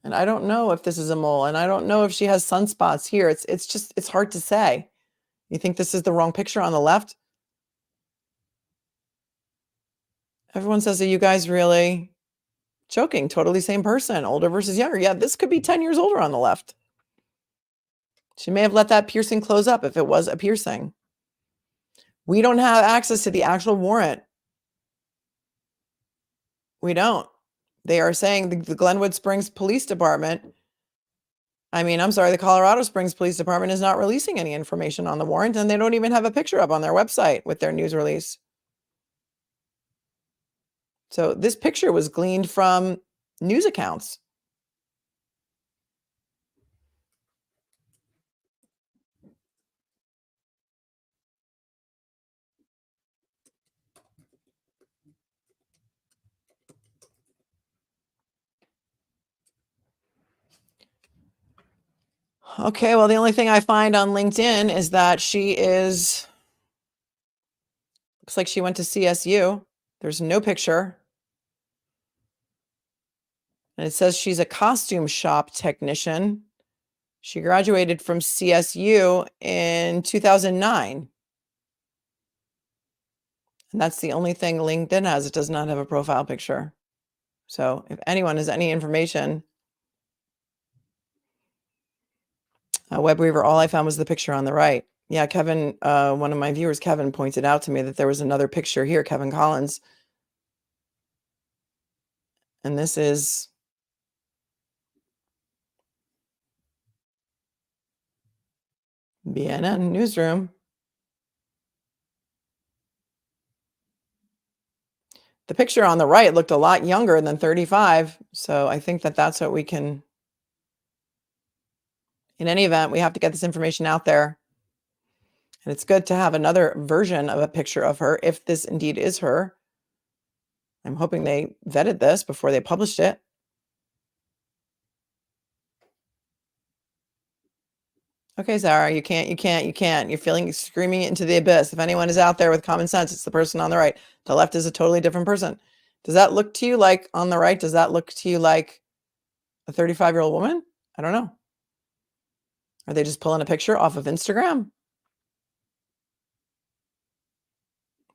And I don't know if this is a mole, and I don't know if she has sunspots here. It's hard to say. You think this is the wrong picture on the left? Everyone says, are you guys really joking? Totally same person, older versus younger. Yeah, this could be 10 years older on the left. She may have let that piercing close up if it was a piercing. We don't have access to the actual warrant. We don't. They are saying the Glenwood Springs Police Department, I'm sorry, the Colorado Springs Police Department is not releasing any information on the warrant, and they don't even have a picture up on their website with their news release. So this picture was gleaned from news accounts. Okay, well, the only thing I find on LinkedIn is that looks like she went to CSU. There's no picture. And it says she's a costume shop technician. She graduated from CSU in 2009. And that's the only thing LinkedIn has. It does not have a profile picture. So if anyone has any information, Webweaver, all I found was the picture on the right. Yeah, Kevin, one of my viewers, Kevin, pointed out to me that there was another picture here, Kevin Collins. And this is BNN Newsroom. The picture on the right looked a lot younger than 35. So I think that that's what we can, in any event, we have to get this information out there. And it's good to have another version of a picture of her, if this indeed is her. I'm hoping they vetted this before they published it. Okay, Zara, you can't. You're screaming it into the abyss. If anyone is out there with common sense, it's the person on the right. The left is a totally different person. Does that look to you like, on the right, does that look to you like a 35-year-old woman? I don't know. Are they just pulling a picture off of Instagram?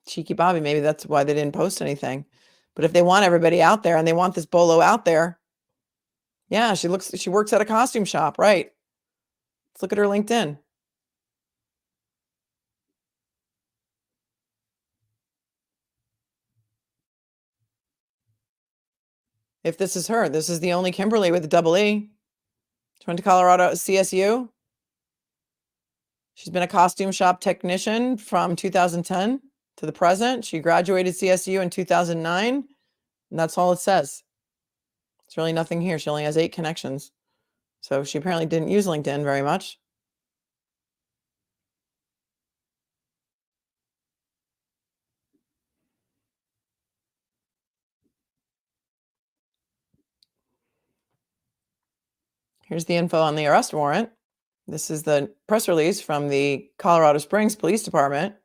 Cheeky Bobby, maybe that's why they didn't post anything. But if they want everybody out there and they want this Bolo out there, yeah, she works at a costume shop, right? Let's look at her LinkedIn. If this is her, this is the only Kimberly with a double E. She went to Colorado CSU. She's been a costume shop technician from 2010 to the present. She graduated CSU in 2009, and that's all it says. It's really nothing here. She only has 8 connections. So she apparently didn't use LinkedIn very much. Here's the info on the arrest warrant. This is the press release from the Colorado Springs Police Department.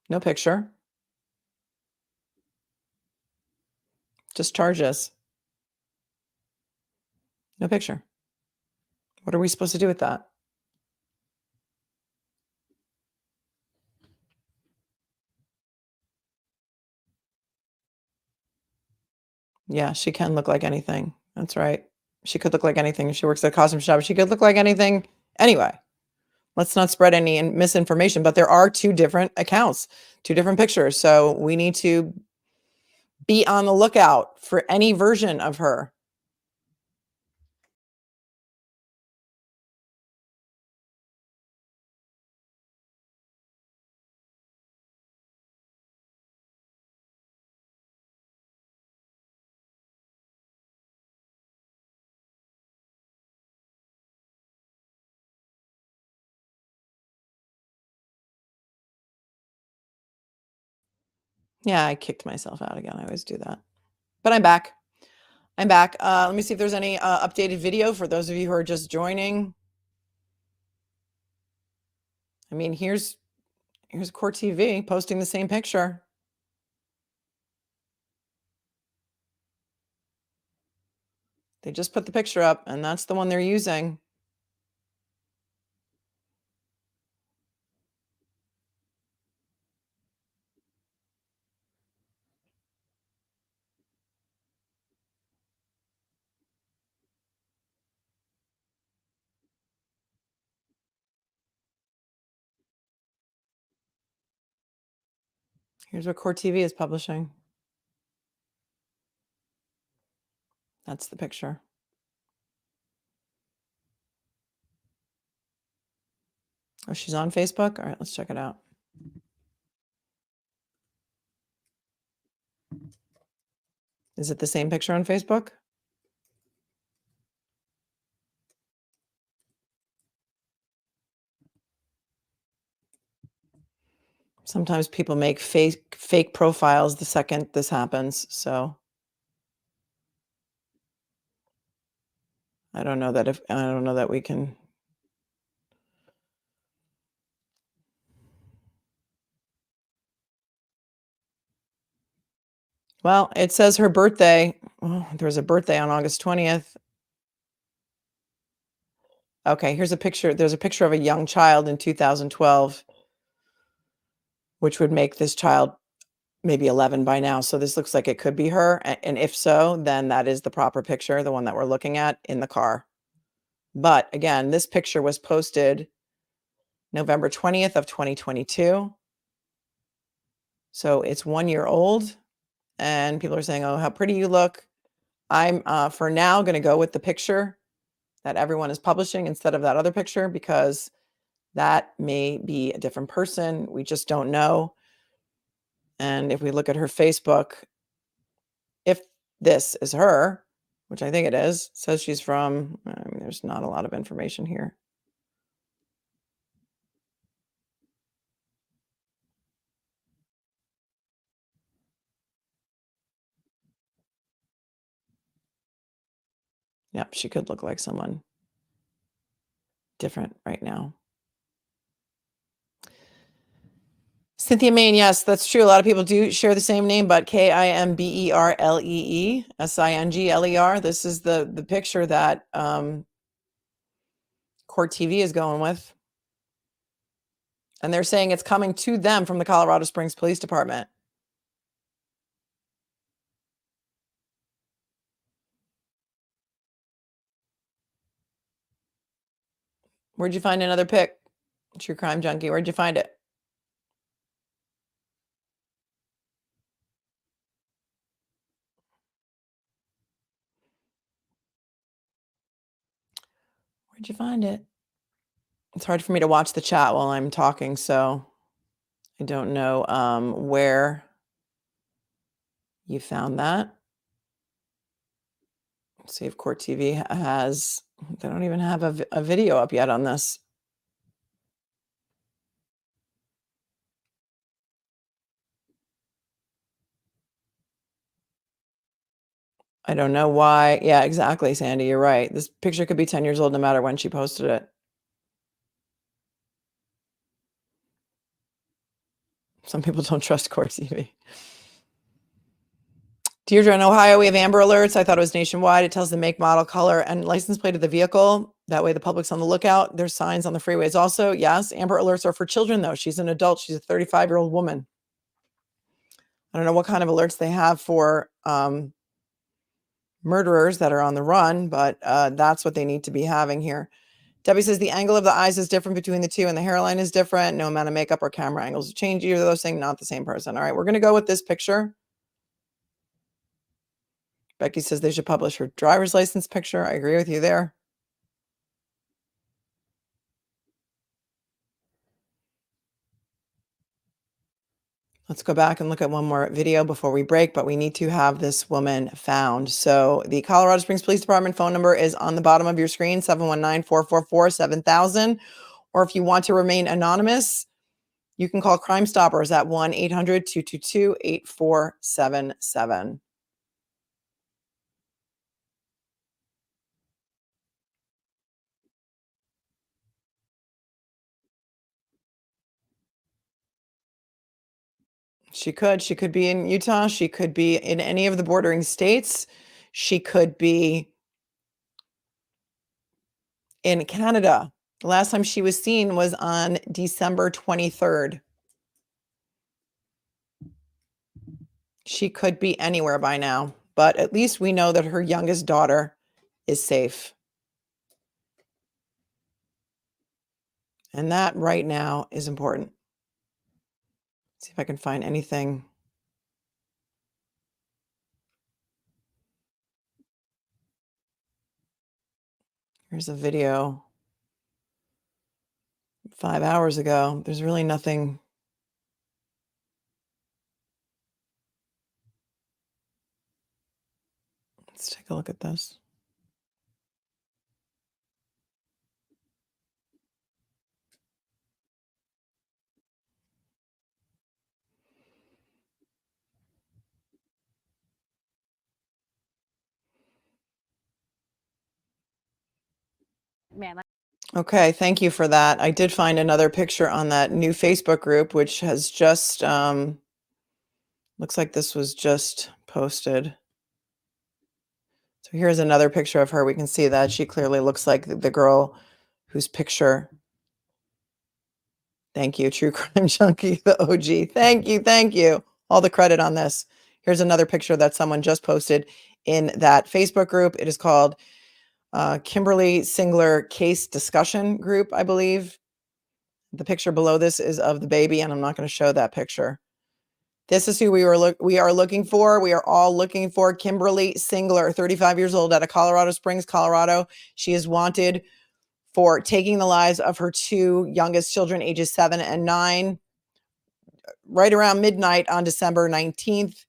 No picture. Just charges. No picture. What are we supposed to do with that? Yeah, she can look like anything. That's right. She could look like anything. She works at a costume shop. She could look like anything. Anyway, let's not spread any misinformation, but there are two different accounts, two different pictures. So we need to be on the lookout for any version of her. Yeah, I kicked myself out again. I always do that. But I'm back. I'm back. Let me see if there's any updated video for those of you who are just joining. I mean, here's Court TV posting the same picture. They just put the picture up, and that's the one they're using. Here's what Court TV is publishing. That's the picture. Oh, she's on Facebook? All right, let's check it out. Is it the same picture on Facebook? Sometimes people make fake profiles the second this happens, so I don't know that we can. Well, it says her birthday. Oh, there was a birthday on August 20th. Okay, here's a picture. There's a picture of a young child in 2012, which would make this child maybe 11 by now. So this looks like it could be her. And if so, then that is the proper picture, the one that we're looking at in the car. But again, this picture was posted November 20th of 2022. So it's 1 year old. And people are saying, oh, how pretty you look. I'm for now going to go with the picture that everyone is publishing instead of that other picture, because that may be a different person. We just don't know. And if we look at her Facebook, if this is her, which I think it is, says she's from, I mean, there's not a lot of information here. Yep, she could look like someone different right now. Cynthia Main, yes, that's true. A lot of people do share the same name, but KIMBERLEE SINGLER. This is the picture that Court TV is going with. And they're saying it's coming to them from the Colorado Springs Police Department. Where'd you find another pic? True Crime Junkie, where'd you find it? Where'd you find it? It's hard for me to watch the chat while I'm talking, so I don't know where you found that. Let's see if Court TV has, they don't even have a video up yet on this. I don't know why. Yeah, exactly, Sandy, you're right. This picture could be 10 years old no matter when she posted it. Some people don't trust Court TV. Deirdre, in Ohio, we have Amber Alerts. I thought it was nationwide. It tells the make, model, color, and license plate of the vehicle. That way the public's on the lookout. There's signs on the freeways also. Yes, Amber Alerts are for children, though. She's an adult. She's a 35-year-old woman. I don't know what kind of alerts they have for murderers that are on the run, but that's what they need to be having here. Debbie says the angle of the eyes is different between the two and the hairline is different. No amount of makeup or camera angles will change either of those things. Not the same person. All right, we're going to go with this picture. Becky says they should publish her driver's license picture. I agree with you there. Let's go back and look at one more video before we break, but we need to have this woman found. So the Colorado Springs Police Department phone number is on the bottom of your screen, 719-444-7000. Or if you want to remain anonymous, you can call Crime Stoppers at 1-800-222-8477. She could be in Utah. She could be in any of the bordering states. She could be in Canada. The last time she was seen was on December 23rd. She could be anywhere by now, but at least we know that her youngest daughter is safe. And that right now is important. See if I can find anything. Here's a video 5 hours ago. There's really nothing. Let's take a look at this. Okay, thank you for that. I did find another picture on that new Facebook group, which has just, looks like this was just posted. So here's another picture of her. We can see that she clearly looks like the girl whose picture. Thank you, True Crime Junkie, the OG. Thank you, thank you. All the credit on this. Here's another picture that someone just posted in that Facebook group. It is called KIMBERLEE Singler Case Discussion Group, I believe. The picture below this is of the baby, and I'm not going to show that picture. This is who we are looking for. We are all looking for KIMBERLEE Singler, 35 years old, out of Colorado Springs, Colorado. She is wanted for taking the lives of her two youngest children, ages 7 and 9, right around midnight on December 19th.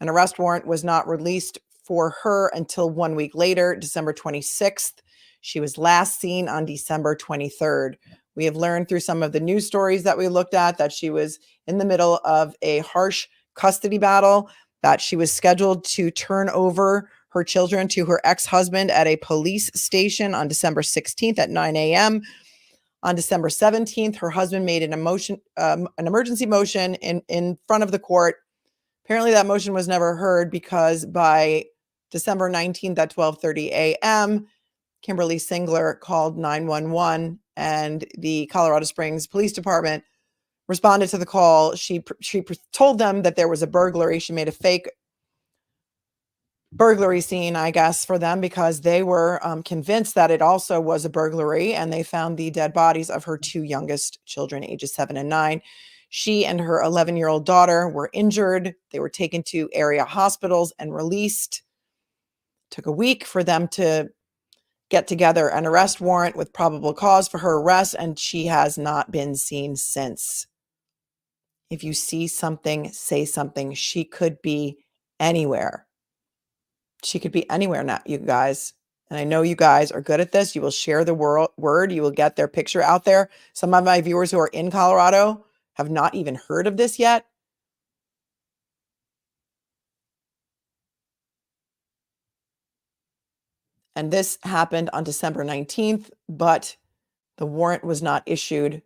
An arrest warrant was not released for her until 1 week later, December 26th. She was last seen on December 23rd. We have learned through some of the news stories that we looked at that she was in the middle of a harsh custody battle, that she was scheduled to turn over her children to her ex-husband at a police station on December 16th at 9 a.m. On December 17th, her husband made an emergency motion in front of the court. Apparently that motion was never heard because by December 19th at 12:30 a.m., KIMBERLEE Singler called 911 and the Colorado Springs Police Department responded to the call. She told them that there was a burglary. She made a fake burglary scene, I guess, for them because they were convinced that it also was a burglary, and they found the dead bodies of her two youngest children, ages 7 and 9. She and her 11-year-old daughter were injured. They were taken to area hospitals and released. Took a week for them to get together an arrest warrant with probable cause for her arrest, and she has not been seen since. If you see something, say something. She could be anywhere. She could be anywhere now, you guys. And I know you guys are good at this. You will share the word. You will get their picture out there. Some of my viewers who are in Colorado have not even heard of this yet. And this happened on December 19th, but the warrant was not issued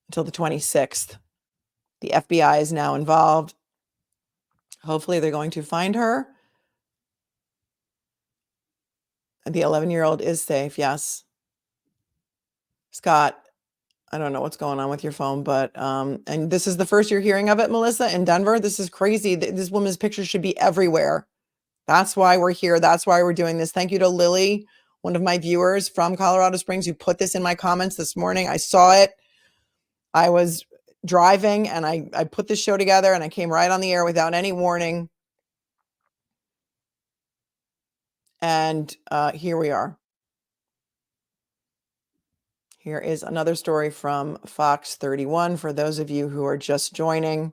until the 26th. The FBI is now involved. Hopefully they're going to find her. And the 11-year-old is safe, yes. Scott, I don't know what's going on with your phone, but and this is the first you're hearing of it, Melissa, in Denver. This is crazy. This woman's picture should be everywhere. That's why we're here. That's why we're doing this. Thank you to Lily, one of my viewers from Colorado Springs, who put this in my comments this morning. I saw it. I was driving and I put this show together and I came right on the air without any warning. And here we are. Here is another story from Fox 31 for those of you who are just joining.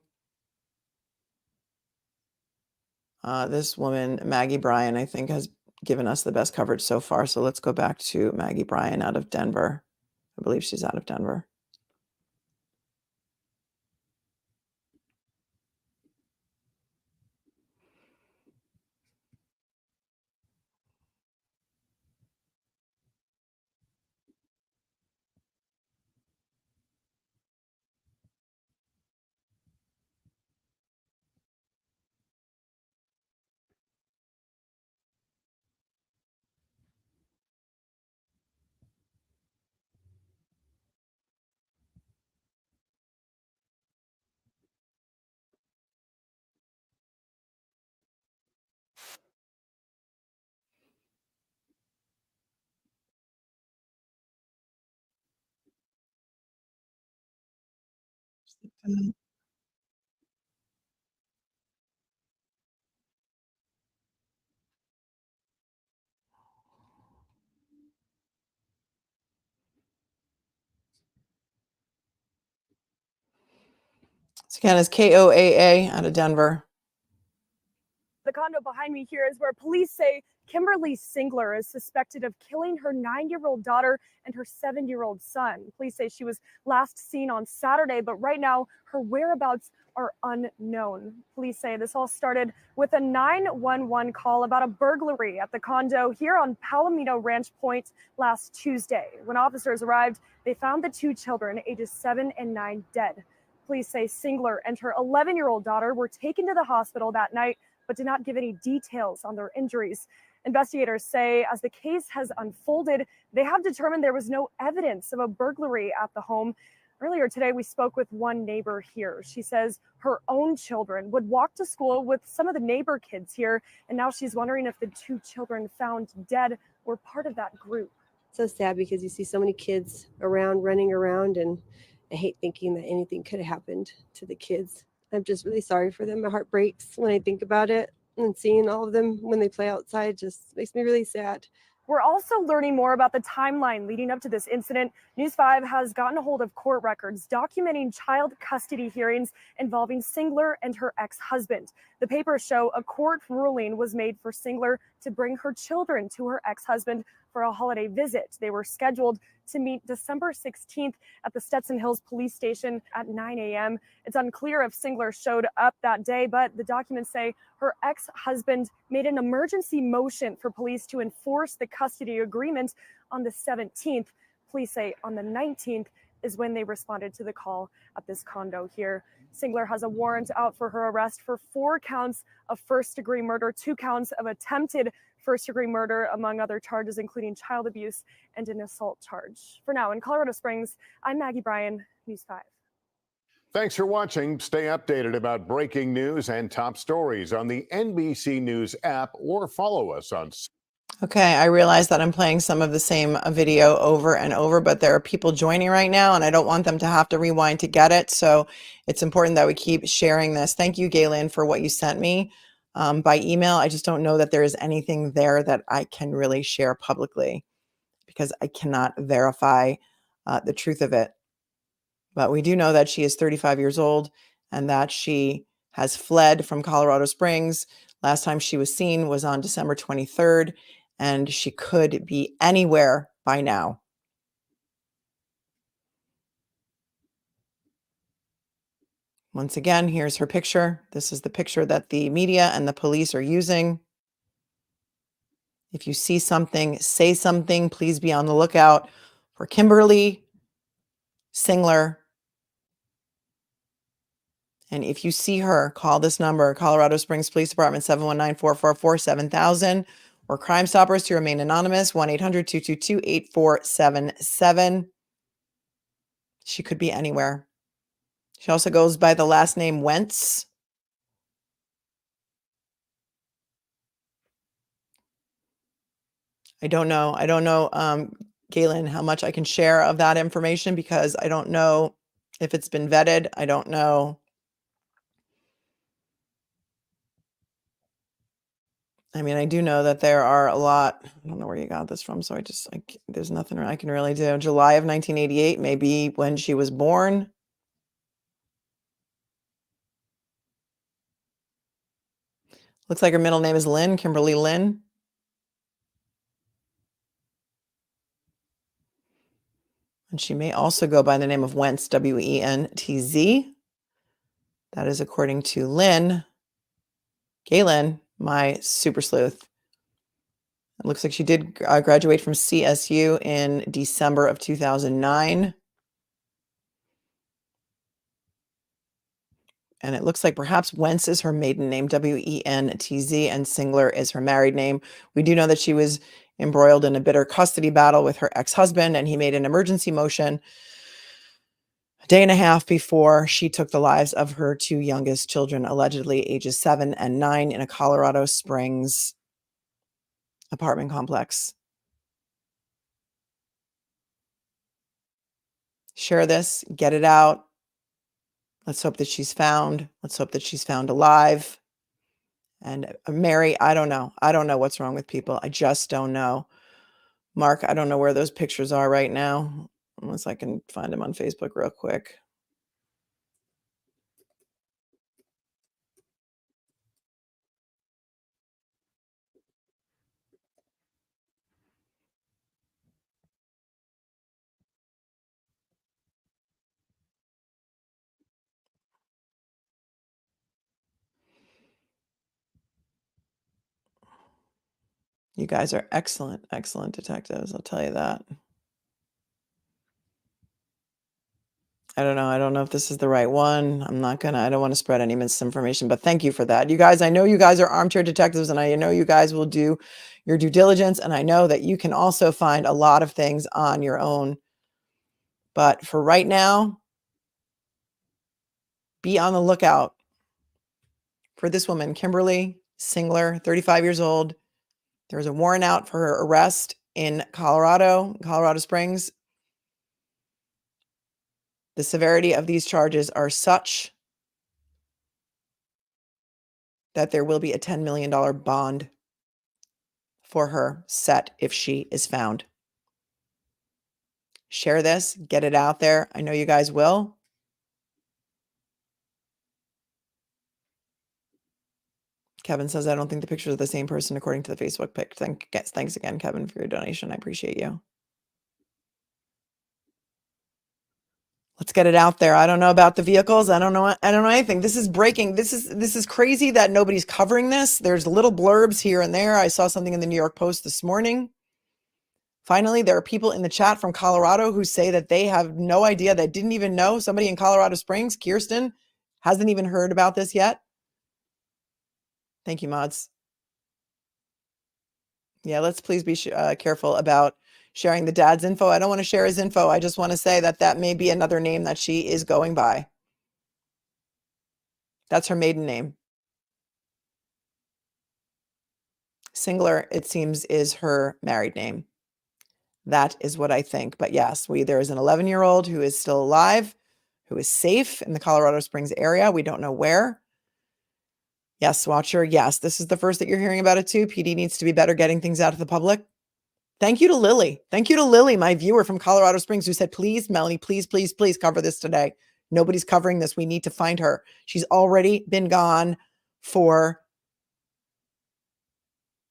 This woman, Maggie Bryan, I think has given us the best coverage so far. So let's go back to Maggie Bryan out of Denver. I believe she's out of Denver. This again is KOAA out of Denver. The condo behind me here is where police say Kimberlee Singler is suspected of killing her 9-year-old daughter and her 7-year-old son. Police say she was last seen on Saturday, but right now her whereabouts are unknown. Police say this all started with a 911 call about a burglary at the condo here on Palomino Ranch Point last Tuesday. When officers arrived, they found the two children, ages 7 and 9, dead. Police say Singler and her 11-year-old daughter were taken to the hospital that night, but did not give any details on their injuries. Investigators say as the case has unfolded, they have determined there was no evidence of a burglary at the home. Earlier today, we spoke with one neighbor here. She says her own children would walk to school with some of the neighbor kids here, and now she's wondering if the two children found dead were part of that group. So sad because you see so many kids around, running around, and I hate thinking that anything could have happened to the kids. I'm just really sorry for them. My heart breaks when I think about it, and seeing all of them when they play outside just makes me really sad. We're also learning more about the timeline leading up to this incident. News 5 has gotten a hold of court records documenting child custody hearings involving Singler and her ex-husband. The papers show a court ruling was made for Singler to bring her children to her ex-husband for a holiday visit. They were scheduled to meet December 16th at the Stetson Hills police station at 9 a.m. It's unclear if Singler showed up that day, but the documents say her ex-husband made an emergency motion for police to enforce the custody agreement on the 17th. Police say on the 19th is when they responded to the call at this condo here. Singler has a warrant out for her arrest for 4 counts of first-degree murder, 2 counts of attempted first-degree murder, among other charges, including child abuse and an assault charge. For now, in Colorado Springs, I'm Maggie Bryan, News 5. Thanks for watching. Stay updated about breaking news and top stories on the NBC News app or follow us on. Okay, I realize that I'm playing some of the same video over and over, but there are people joining right now and I don't want them to have to rewind to get it. So it's important that we keep sharing this. Thank you, Galen, for what you sent me by email. I just don't know that there is anything there that I can really share publicly because I cannot verify the truth of it. But we do know that she is 35 years old and that she has fled from Colorado Springs. Last time she was seen was on December 23rd, and she could be anywhere by now. Once again, here's her picture. This is the picture that the media and the police are using. If you see something, say something. Please be on the lookout for Kimberlee Singler. And if you see her, call this number, Colorado Springs Police Department, 719-444-7000, or Crime Stoppers to remain anonymous, 1-800-222-8477. She could be anywhere. She also goes by the last name Wentz. I don't know. Galen, how much I can share of that information because I don't know if it's been vetted. I don't know. I mean, I do know that there are a lot. I don't know where you got this from, so there's nothing I can really do. July of 1988, maybe when she was born. Looks like her middle name is Lynn, Kimberly Lynn. And she may also go by the name of Wentz, W-E-N-T-Z. That is according to Lynn. Galen, my super sleuth. It looks like she did graduate from CSU in December of 2009. And it looks like perhaps Wentz is her maiden name, W-E-N-T-Z, and Singler is her married name. We do know that she was embroiled in a bitter custody battle with her ex-husband, and he made an emergency motion a day and a half before she took the lives of her two youngest children, allegedly ages 7 and 9, in a Colorado Springs apartment complex. Share this, get it out. Let's hope that she's found. Let's hope that she's found alive. And Mary, I don't know. I don't know what's wrong with people. I just don't know. Mark, I don't know where those pictures are right now, unless I can find them on Facebook real quick. You guys are excellent, excellent detectives. I'll tell you that. I don't know. I don't know if this is the right one. I don't want to spread any misinformation, but thank you for that. You guys, I know you guys are armchair detectives, and I know you guys will do your due diligence, and I know that you can also find a lot of things on your own. But for right now, be on the lookout for this woman, Kimberlee Singler, 35 years old. There was a warrant out for her arrest in Colorado Springs. The severity of these charges are such that there will be a $10 million bond for her set if she is found. Share this, get it out there. I know you guys will. Kevin says, I don't think the pictures are the same person according to the Facebook pic. Thanks again, Kevin, for your donation. I appreciate you. Let's get it out there. I don't know about the vehicles. I don't know anything. This is breaking. This is crazy that nobody's covering this. There's little blurbs here and there. I saw something in the New York Post this morning. Finally, there are people in the chat from Colorado who say that they have no idea, that didn't even know. Somebody in Colorado Springs, Kirsten, hasn't even heard about this yet. Thank you, mods. Yeah, let's please be careful about sharing the dad's info. I don't want to share his info. I just want to say that that may be another name that she is going by. That's her maiden name. Singler, it seems, is her married name. That is what I think. But yes, there is an 11-year-old who is still alive, who is safe in the Colorado Springs area. We don't know where. Yes, Watcher. Yes, this is the first that you're hearing about it too. PD needs to be better getting things out to the public. Thank you to Lily. Thank you to Lily, my viewer from Colorado Springs, who said, please, Melanie, please, please, please cover this today. Nobody's covering this. We need to find her. She's already been gone for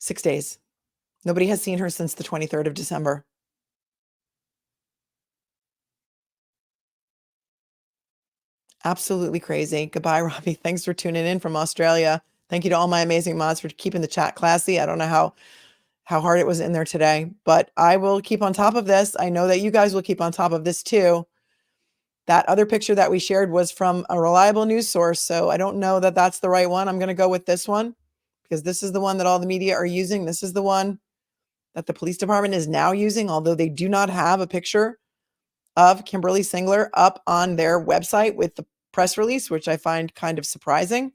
6 days. Nobody has seen her since the 23rd of December. Absolutely crazy. Goodbye, Robbie. Thanks for tuning in from Australia. Thank you to all my amazing mods for keeping the chat classy. I don't know how hard it was in there today, but I will keep on top of this. I know that you guys will keep on top of this too. That other picture that we shared was from a reliable news source, so I don't know that that's the right one. I'm going to go with this one because this is the one that all the media are using. This is the one that the police department is now using, although they do not have a picture of Kimberlee Singler up on their website with the press release, which I find kind of surprising.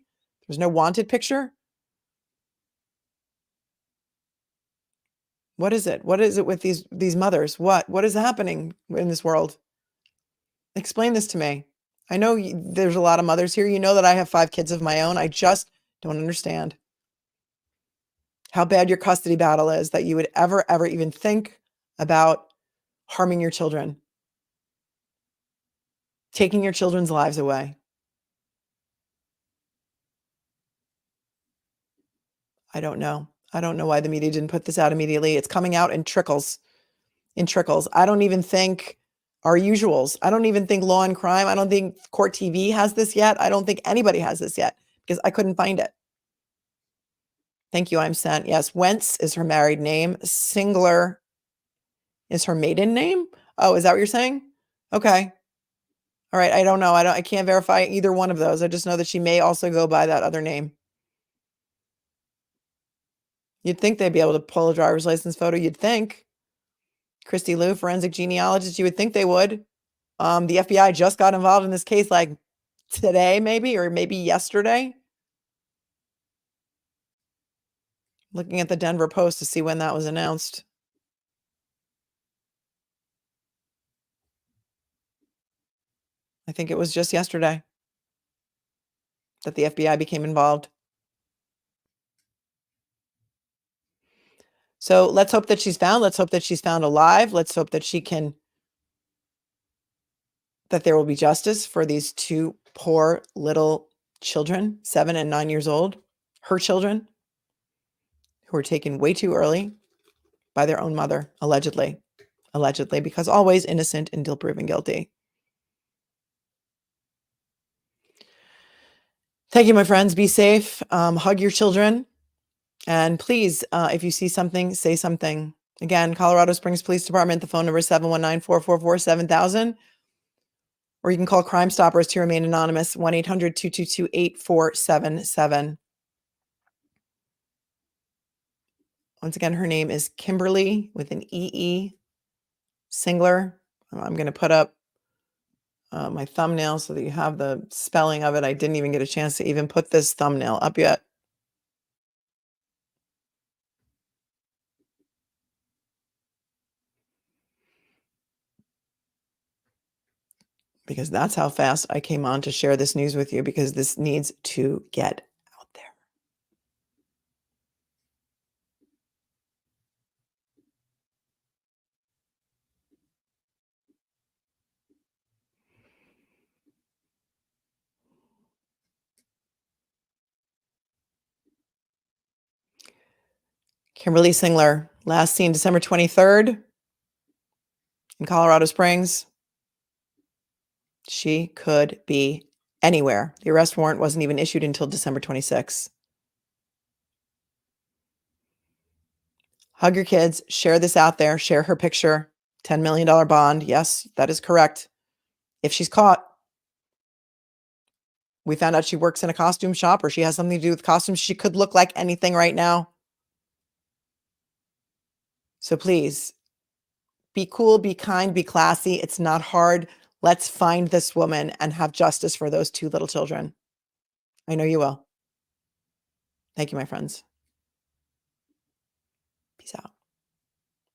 There's no wanted picture. What is it? What is it with these mothers? What is happening in this world? Explain this to me. I know there's a lot of mothers here. You know that I have 5 kids of my own. I just don't understand how bad your custody battle is that you would ever even think about harming your children, taking your children's lives away. I don't know. I don't know why the media didn't put this out immediately. It's coming out in trickles. I don't even think our usuals. I don't even think Law and Crime. I don't think Court TV has this yet. I don't think anybody has this yet because I couldn't find it. Thank you. I'm sent. Yes. Wentz is her married name. Singler is her maiden name. Oh, is that what you're saying? Okay. All right. I don't know. I can't verify either one of those. I just know that she may also go by that other name. You'd think they'd be able to pull a driver's license photo. You'd think. Christy Liu, forensic genealogist, you would think they would. The FBI just got involved in this case like today, maybe, or maybe yesterday. Looking at the Denver Post to see when that was announced. I think it was just yesterday that the FBI became involved. So let's hope that she's found. Let's hope that she's found alive. Let's hope that that there will be justice for these 2 poor little children, 7 and 9 years old, her children, who were taken way too early by their own mother, allegedly, because always innocent until proven guilty. Thank you, my friends. Be safe. Hug your children. And please, if you see something, say something. Again, Colorado Springs Police Department, the phone number is 719-444-7000. Or you can call Crime Stoppers to remain anonymous, 1-800-222-8477. Once again, her name is Kimberlee with an E-E, Singler. I'm going to put up my thumbnail so that you have the spelling of it. I didn't even get a chance to even put this thumbnail up yet. Because that's how fast I came on to share this news with you, because this needs to get out there. Kimberlee Singler, last seen December 23rd in Colorado Springs. She could be anywhere. The arrest warrant wasn't even issued until December 26th. Hug your kids, share this out there, share her picture, $10 million bond. Yes, that is correct. If she's caught, we found out she works in a costume shop or she has something to do with costumes. She could look like anything right now. So please, be cool, be kind, be classy. It's not hard. Let's find this woman and have justice for those 2 little children. I know you will. Thank you, my friends. Peace out.